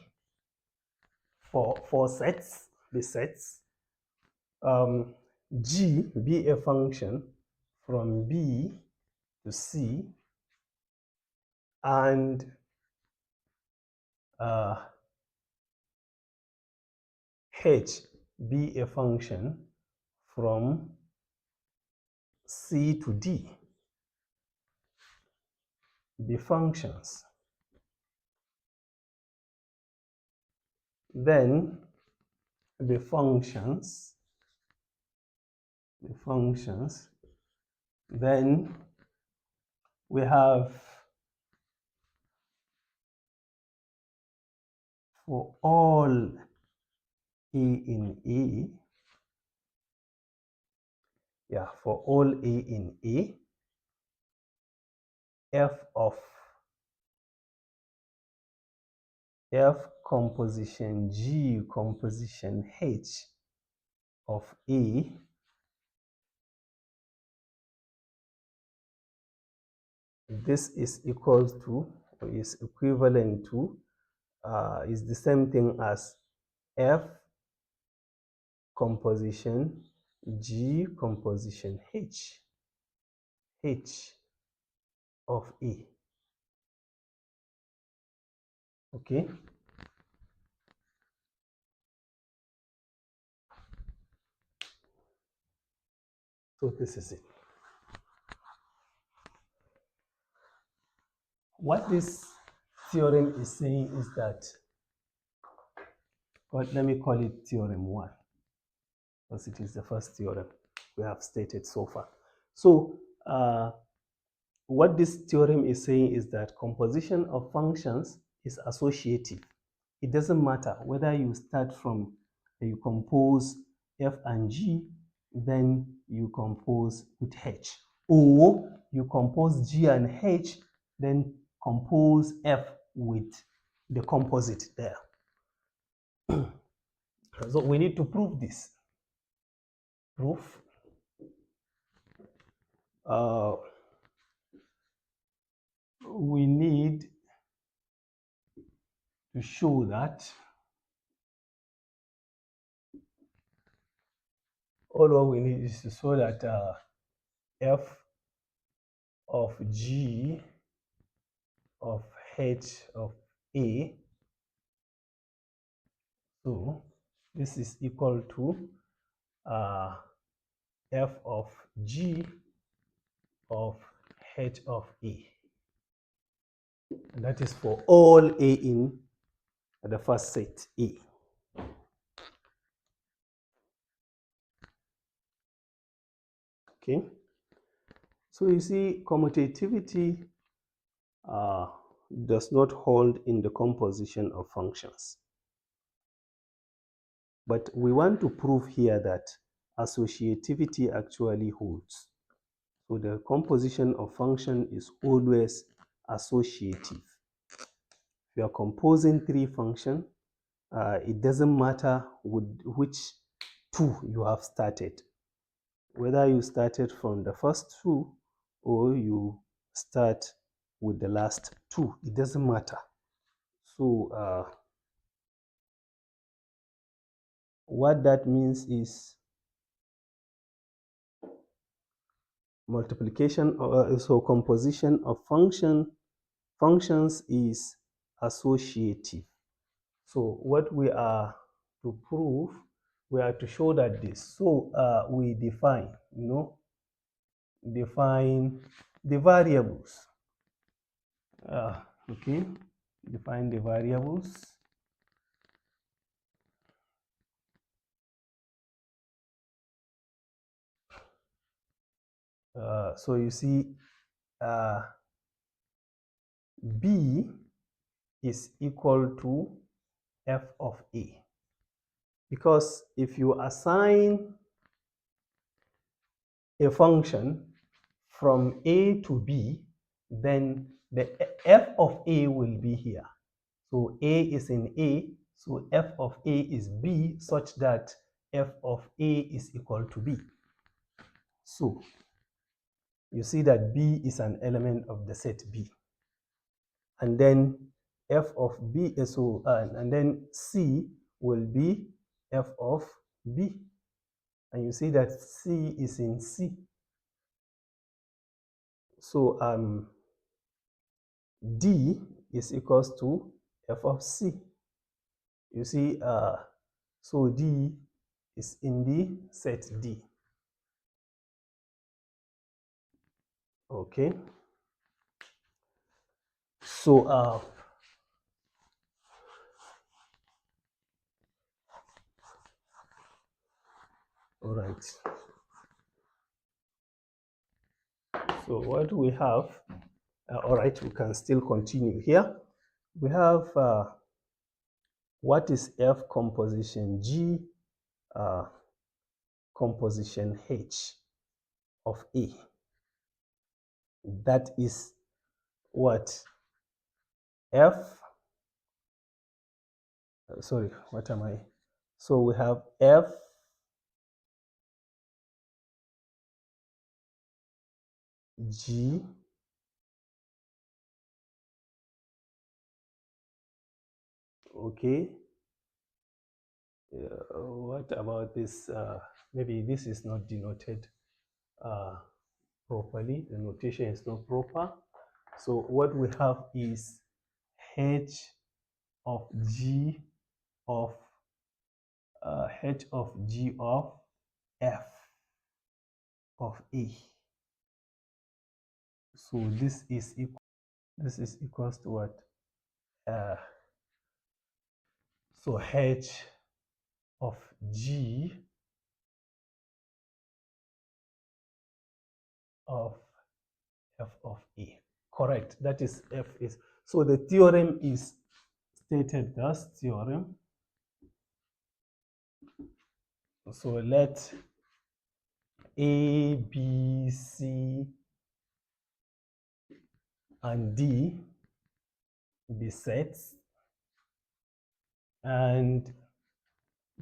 for sets, the sets. G be a function from B to C, and H be a function from C to D. The functions. Then the functions, then we have for all A in A, for all A in A, F composition G composition H of A this is equal to, or is equivalent to, is the same thing as F composition G composition H of A. Okay. So this is it. What this theorem is saying is that, well, let me call it theorem 1, because it is the first theorem we have stated so far. So what this theorem is saying is that composition of functions is associative. It doesn't matter whether you start from, you compose F and G, then you compose with H, or you compose G and H, then compose F with the composite there. So we need to prove this. Proof. We need to show that all what we need is to show that F of G of H of A, so this is equal to F of G of H of A, and that is for all A in the first set A. Okay, so you see commutativity does not hold in the composition of functions, but we want to prove here that associativity actually holds. So the composition of function is always associative. If you are composing 3 functions, it doesn't matter with which 2 you have started, whether you started from the first 2 or you start with the last 2, it doesn't matter. So what that means is multiplication, so composition of functions is associative. So what we are to prove, we are to show that this. So we define, define the variables. Okay, define the variables. So you see, B is equal to F of A, because if you assign a function from A to B, then the F of A will be here. So A is in A, so F of A is B, such that F of A is equal to B. So you see that B is an element of the set B. And then f of B, and then C will be f of B. And you see that C is in C. So D is equals to f of C. You see, so D is in the set D. Okay. So all right. So what we have, all right, we can still continue here. We have what is F composition G, composition H of A. That is what F, sorry, what am I? So we have F G okay. What about this? Maybe this is not denoted properly. The notation is not proper. So what we have is H of G of H of G of F of A. So this is equals to what? So H of G of F of A. Correct. That is F is. So the theorem is stated thus, theorem. So let A, B, C, and D be sets, and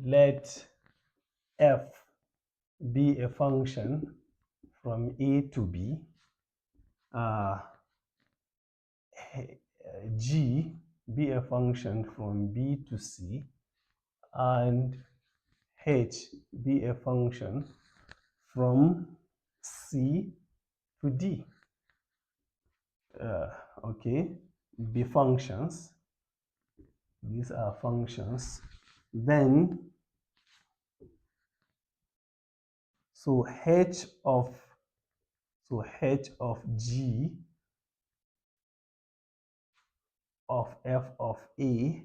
let F be a function from A to B, G be a function from B to C, and H be a function from C to D. Okay, be functions. These are functions. Then, so H of G of F of A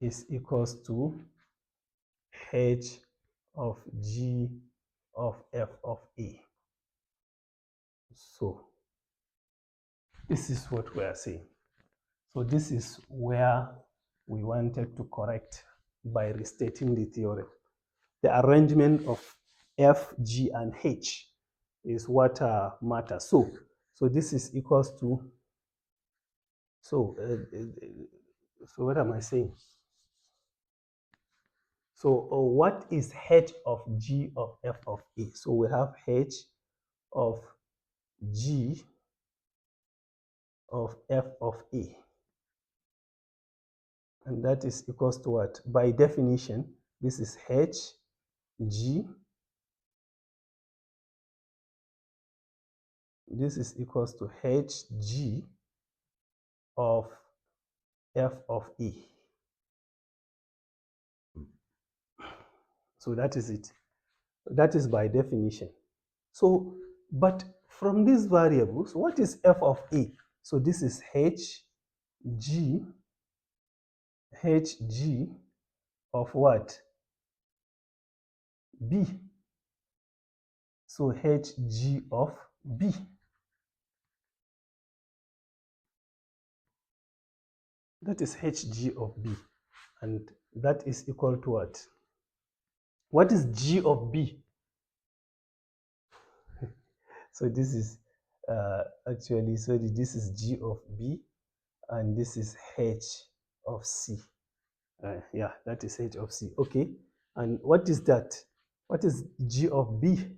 is equals to H of G of F of A. So this is what we are saying. So this is where we wanted to correct by restating the theorem. The arrangement of F, G, and H is what matters. So this is equals to, so what am I saying? So what is H of G of F of A? So we have H of G of F of A. And that is equals to what? By definition, this is H, G. This is equals to H, G of F of A. So that is it. That is by definition. So, but from these variables, what is F of A? So this is H, G of what? B. So Hg of B. That is Hg of B. And that is equal to what? What is G of B? So this is actually, so this is G of B, and this is H of C. Yeah, that is H of C. Okay. And what is that? What is G of B?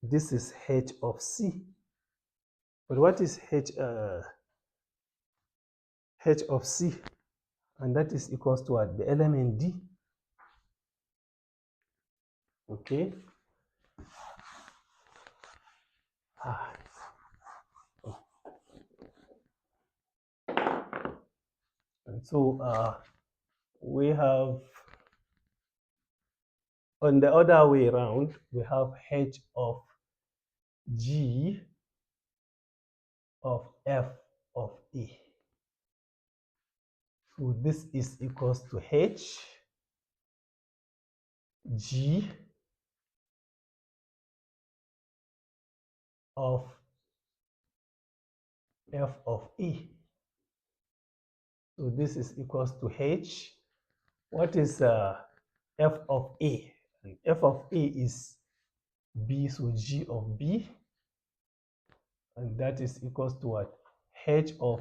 This is H of C. But what is H of C? And that is equals to what? The element D. Okay. And so we have, on the other way around, we have H of G of F of A. So this is equals to H G of F of A. So this is equals to H. What is F of A? And F of A is B, so G of B. And that is equals to what? H of,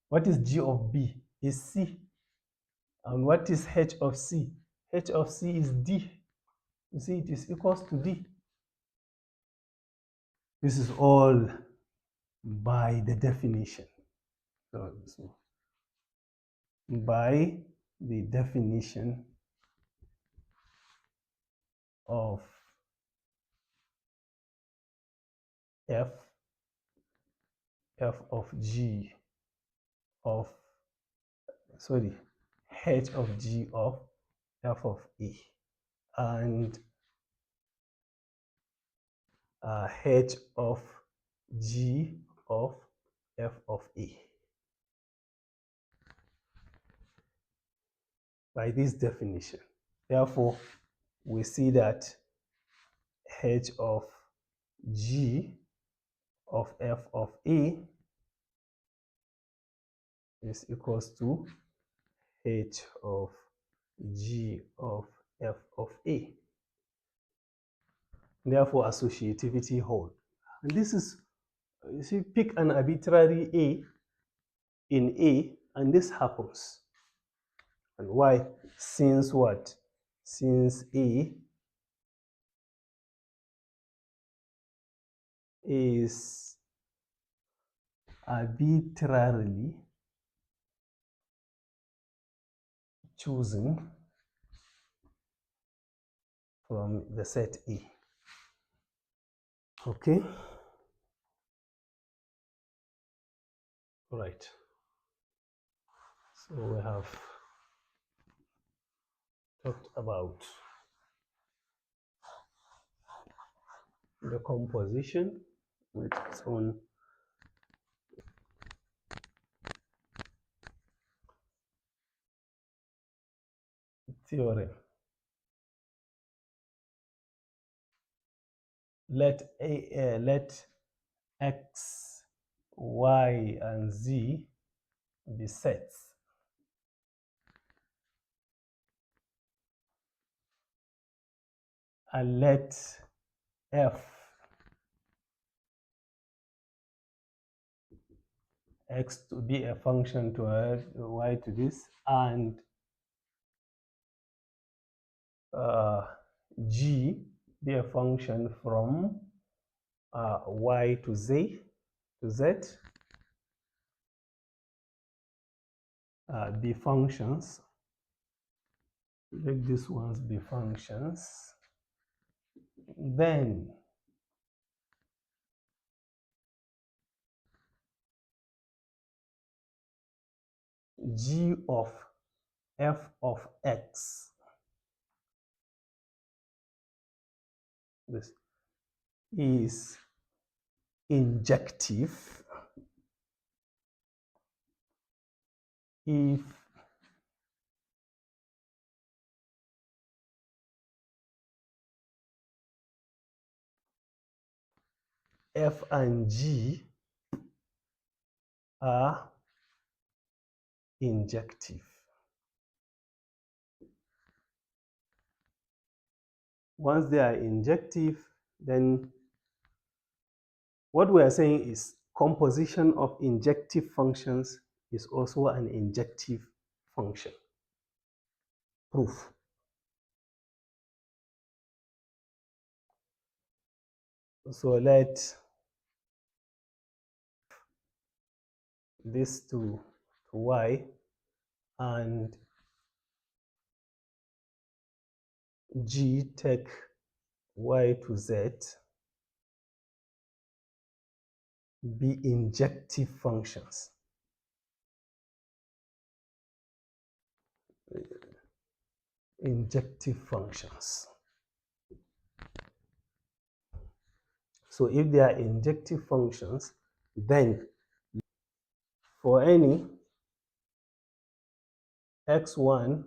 what is G of B? Is C. And what is H of C? H of C is D. You see, it is equals to D. This is all by the definition. So, by the definition of F of G of, sorry, H of G of F of A, and H of G of F of A. By this definition, therefore, we see that H of G of F of A is equals to H of G of F of A. Therefore, associativity holds. And this is, you see, pick an arbitrary A in A, and this happens. And why? Since what? Since A is arbitrarily chosen from the set A. Okay? Right. So we have talked about the composition with its own theorem. Let X, Y, and Z be sets. And let F X to be a function to Y to this, and G be a function from Y to Z, be functions. Let these ones be functions. Then G of F of X, this is injective if F and G are injective. Once they are injective, then what we are saying is composition of injective functions is also an injective function. Proof. So let this to y and g take y to z be injective functions. Injective functions. So if they are injective functions, then for any x1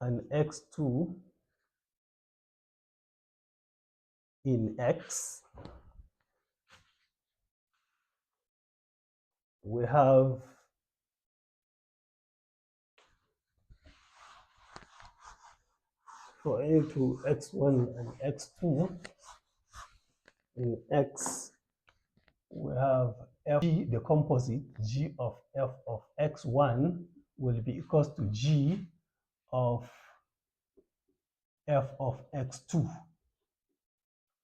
and x2 in x, we have for any two x1 and x2 in x, we have g, the composite g of f of x1 will be equals to g of f of x2.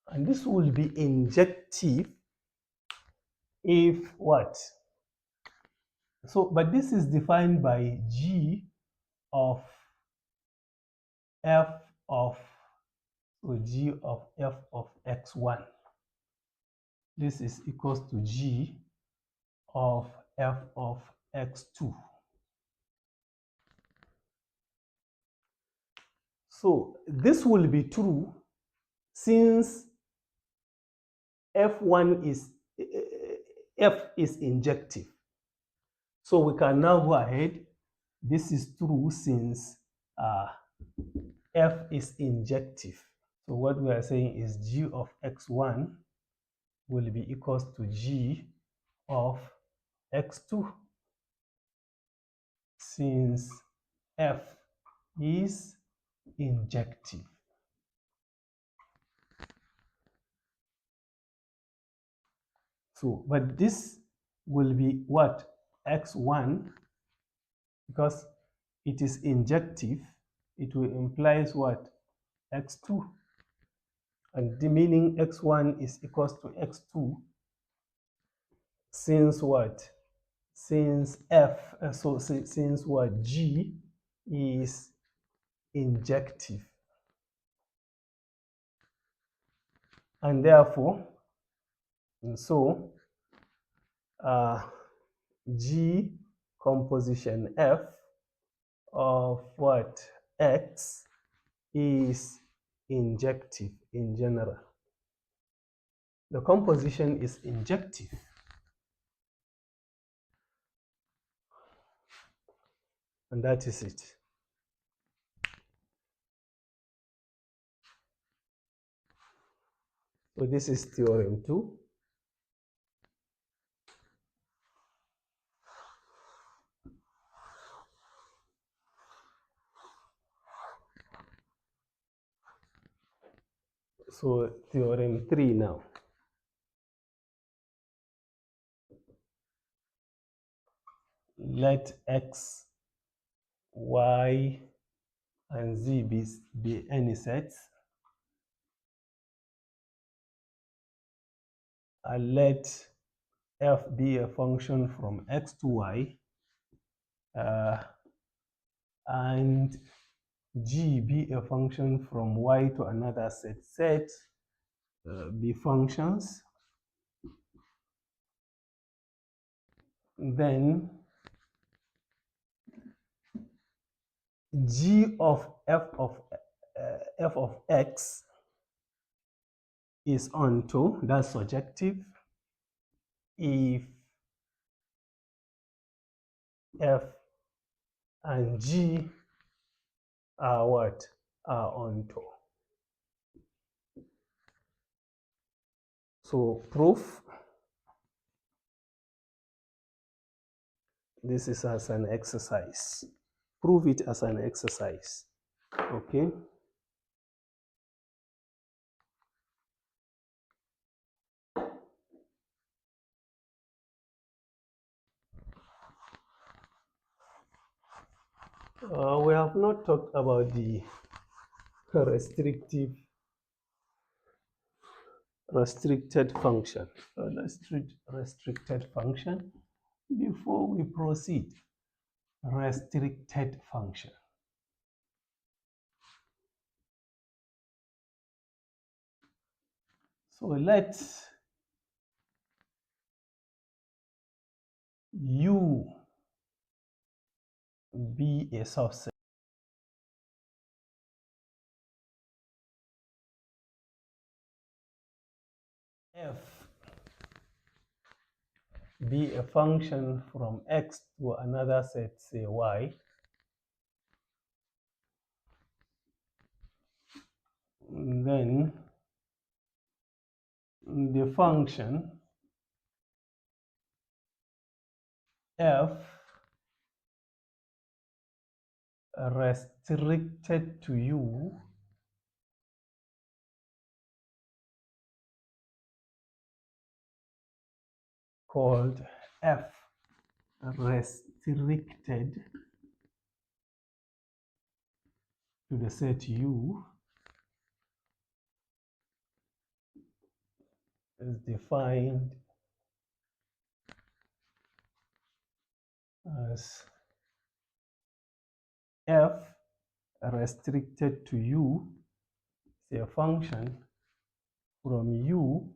And this will be injective if what? So, but this is defined by g of f of, so g of f of x1. This is equals to g of f of x2. So this will be true since f1 is f is injective. So we can now go ahead. This is true since f is injective. So what we are saying is g of x1 will be equals to g of x2 since f is injective. So, but this will be what? X1, because it is injective, it will implies what? X2. And the meaning x1 is equals to x2 since what? Since f, since what? G is injective. And therefore, G composition F of what? X is injective in general. The composition is injective. And that is it. So this is theorem 2. So theorem 3 now. Let x, y, and z be any sets. And let f be a function from x to y. And g be a function from y to another set. Be functions. Then g of f of x is onto, that's surjective, if f and g are what? Are onto. So proof, this is as an exercise. Prove it as an exercise. Okay. We have not talked about the restrictive restricted function. Restricted function. Before we proceed, restricted function. So let U be a subset. F be a function from X to another set, say Y. And then the function F restricted to U called F restricted to the set U is defined as F restricted to U is a function from U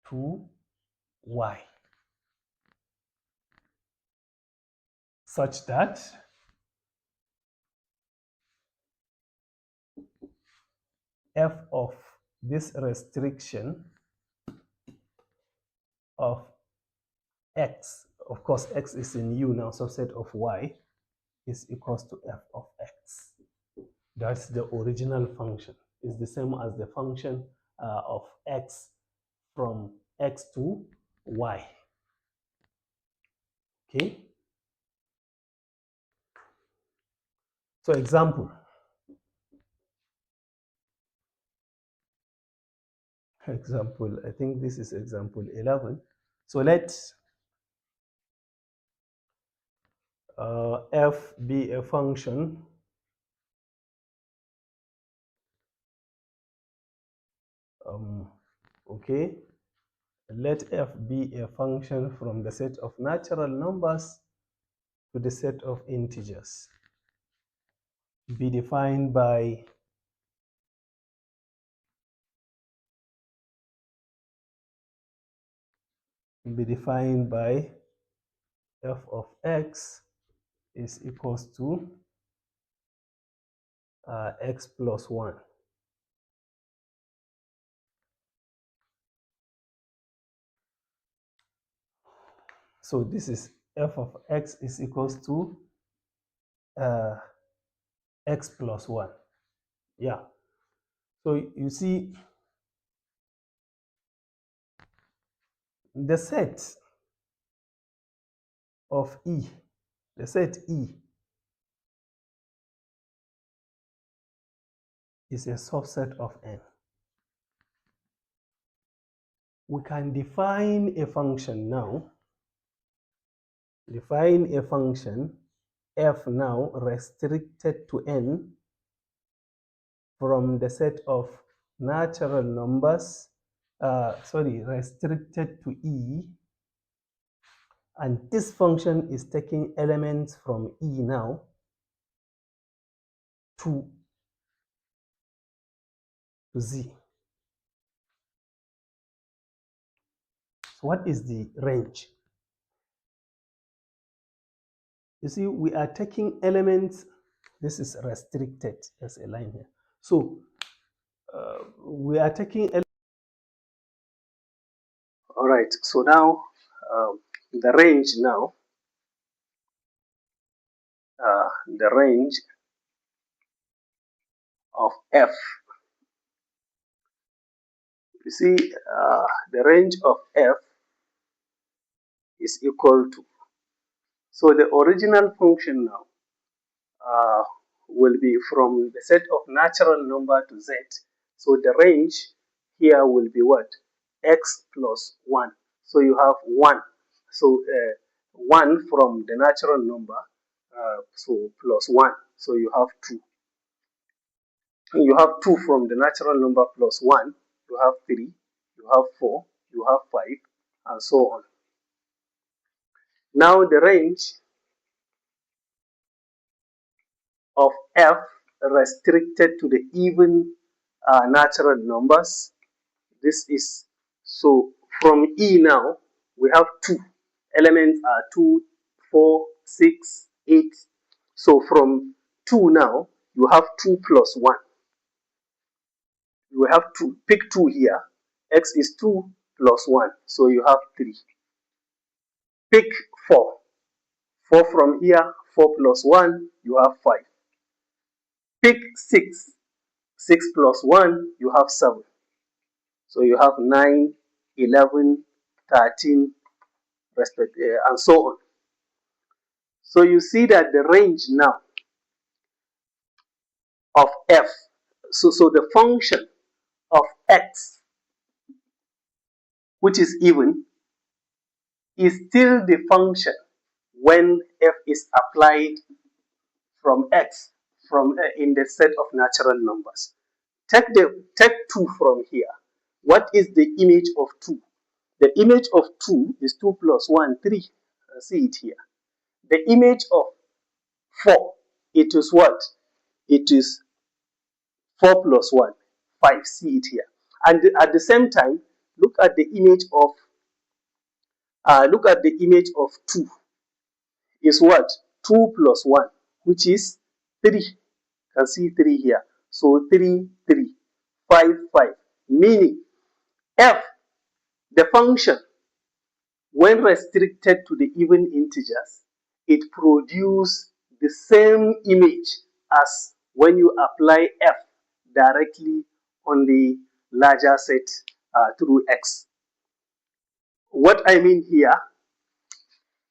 to Y, such that F of this restriction of X, of course X is in U now, subset of Y, is equals to F of X. That's the original function. It's the same as the function of X from X to Y. Okay? So example. I think this is example 11. So let F be a function okay, let F be a function from the set of natural numbers to the set of integers, be defined by F of X is equals to X plus 1. So this is F of X is equals to X plus 1. Yeah. So you see, the set of E, the set E is a subset of N. We can define a function now, F now restricted to N from the set of natural numbers, restricted to E, and this function is taking elements from E now to Z. So what is the range? You see, we are taking elements, this is restricted, there's a line here. So we are taking elements. All right, so now the range now, the range of F, you see, the range of F is equal to, so the original function now will be from the set of natural number to Z. So the range here will be what? X plus 1. So you have 1. So 1 from the natural number, so plus 1. So you have 2. You have 2 from the natural number plus 1. You have 3. you have 4, you have 5, and so on. Now the range of f restricted to the even natural numbers. This is, so from E now, we have 2. Elements are 2, 4, 6, 8. So from 2 now, you have 2 plus 1. You have to pick 2 here. X is 2 plus 1. So you have 3. Pick 4. 4 from here, 4 plus 1, you have 5. Pick 6. 6 plus 1, you have 7. So you have 9, 11, 13, and so on. So you see that the range now of f, so the function of x, which is even, is still the function when f is applied from x in the set of natural numbers. Take 2 from here. What is the image of 2? The image of 2 is 2 plus 1, 3. See it here. The image of 4, it is what? It is 4 plus 1, 5. See it here. And at the same time, look at the image of 2 is what? 2 plus 1, which is 3. You can see 3 here. So 3, 3, 5, 5. Meaning f, the function, when restricted to the even integers, it produces the same image as when you apply f directly on the larger set through x. What I mean here,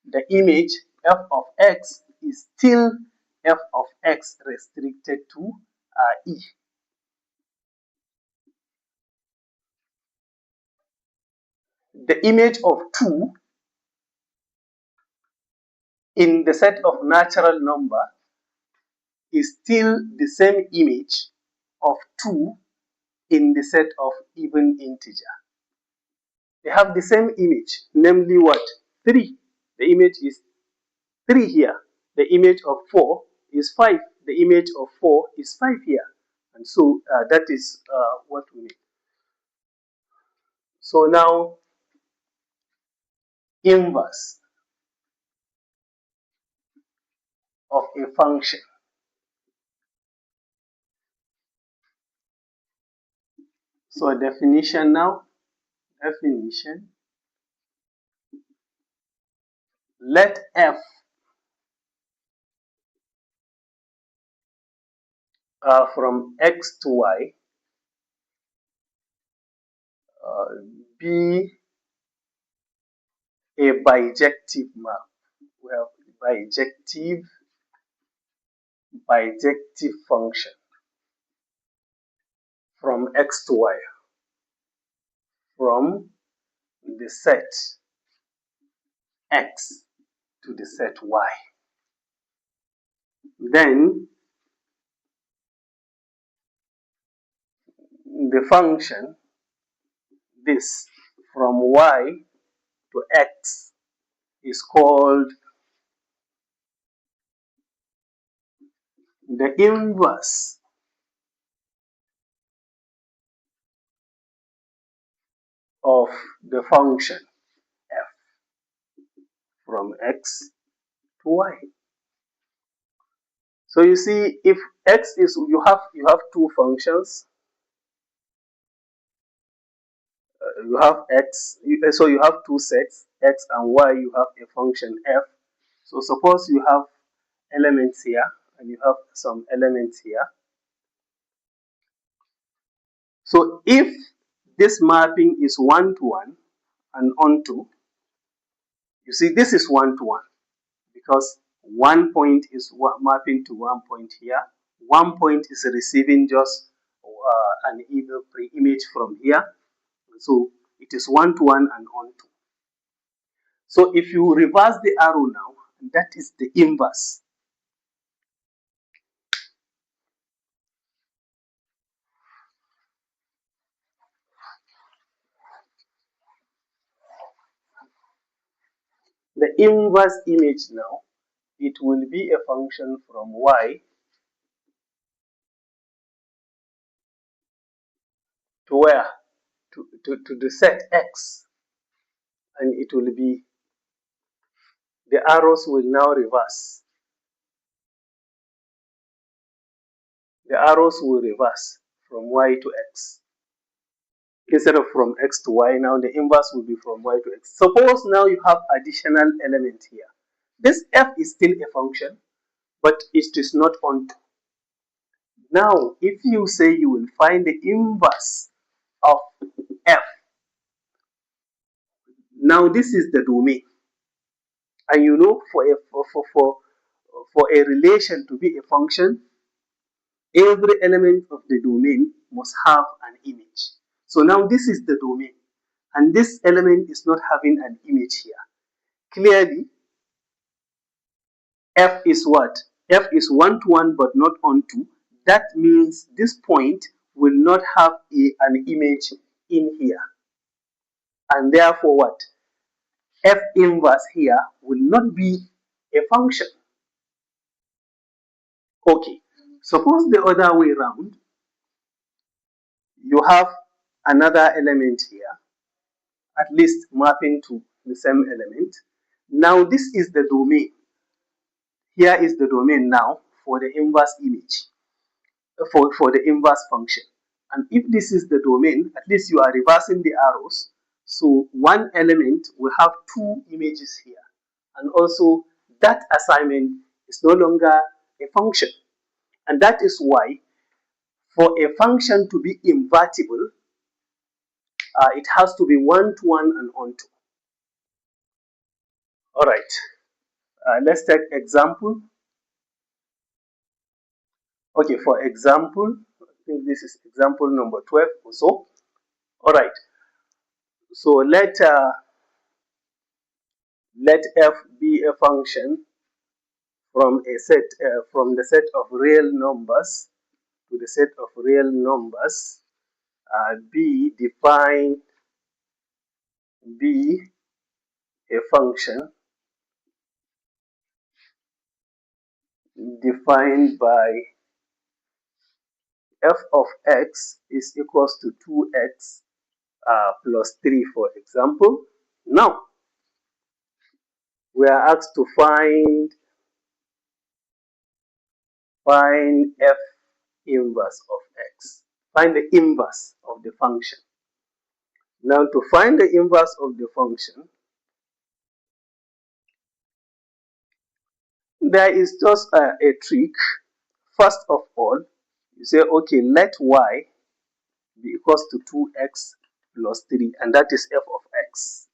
the image f of x is still f of x restricted to e. The image of 2 in the set of natural number is still the same image of 2 in the set of even integer. They have the same image, namely what? 3. The image is 3 here. The image of 4 is 5. The image of 4 is 5 here. And so that is what we need. So now, inverse of a function. So definition now. Definition. Let f from x to y be a bijective map. We have bijective function from x to y, from the set x to the set y. Then the function, this from y to x, is called the inverse of the function f from x to y. So you see, if x is, you have 2 functions. You have x, so you have 2 sets, x and y. You have a function f. So suppose you have elements here and you have some elements here. So if this mapping is 1-to-1 and onto, you see this is 1-to-1 because 1 point is mapping to 1 point here. 1 point is receiving just an image from here. So it is 1-to-1 and onto. So if you reverse the arrow now, that is the inverse. The inverse image now, it will be a function from y to where? To the set x, and it will be, the arrows will now reverse. The arrows will reverse from y to x. Instead of from x to y, now the inverse will be from y to x. Suppose now you have additional element here. This f is still a function, but it is not onto. Now, if you say you will find the inverse of f, now this is the domain. And you know, for a relation to be a function, every element of the domain must have an image. So now this is the domain, and this element is not having an image here. Clearly, f is what? F is one-to-one but not onto. That means this point will not have an image in here. And therefore what? F inverse here will not be a function. Okay, suppose the other way around, you have another element here, at least mapping to the same element. Now this is the domain. Here is the domain now for the inverse image, for the inverse function. And if this is the domain, at least you are reversing the arrows. So one element will have two images here. And also that assignment is no longer a function. And that is why for a function to be invertible, it has to be one-to-one and onto. All right, let's take example. Okay, for example, I think this is example number 12 or so. All right, so let f be a function from a set from the set of real numbers to the set of real numbers. B define B a function defined by f of x is equals to 2x plus 3, for example. Now, we are asked to find f inverse of x. Find the inverse of the function. Now, to find the inverse of the function, there is just a trick. First of all, you say, okay, let y be equals to 2x plus 3, and that is f of x.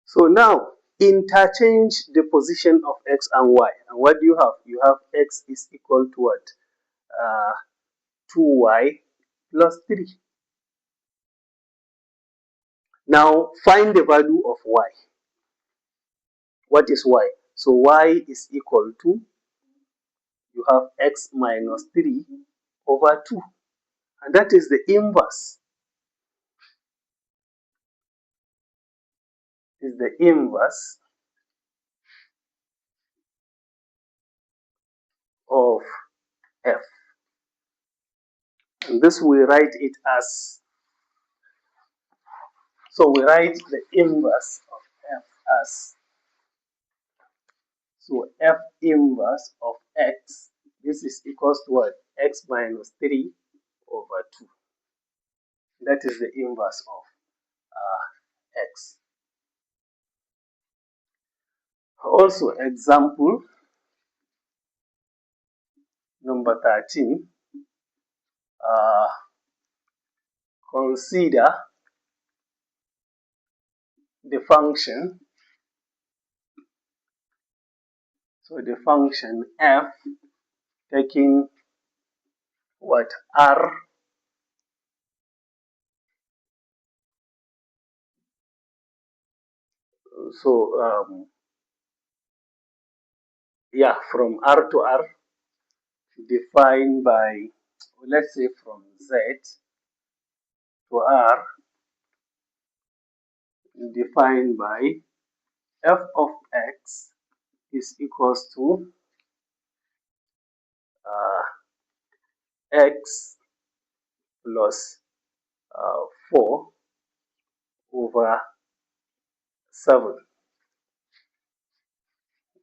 So now, interchange the position of x and y. And what do you have? You have x is equal to what? 2y plus 3. Now, find the value of y. What is y? So y is equal to, you have x minus 3 over 2. And that is the inverse. Is the inverse of f. And this we write it as, so we write the inverse of f as, so f inverse of x, this is equals to what? X minus 3 over 2. That is the inverse of x. Also, example number 13. Consider the function. So the function f taking what? R so yeah, from R to R, defined by, let's say, from Z to R. defined by f of x is equals to x plus 4 over 7.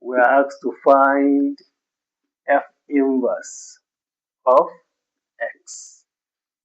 We are asked to find f inverse of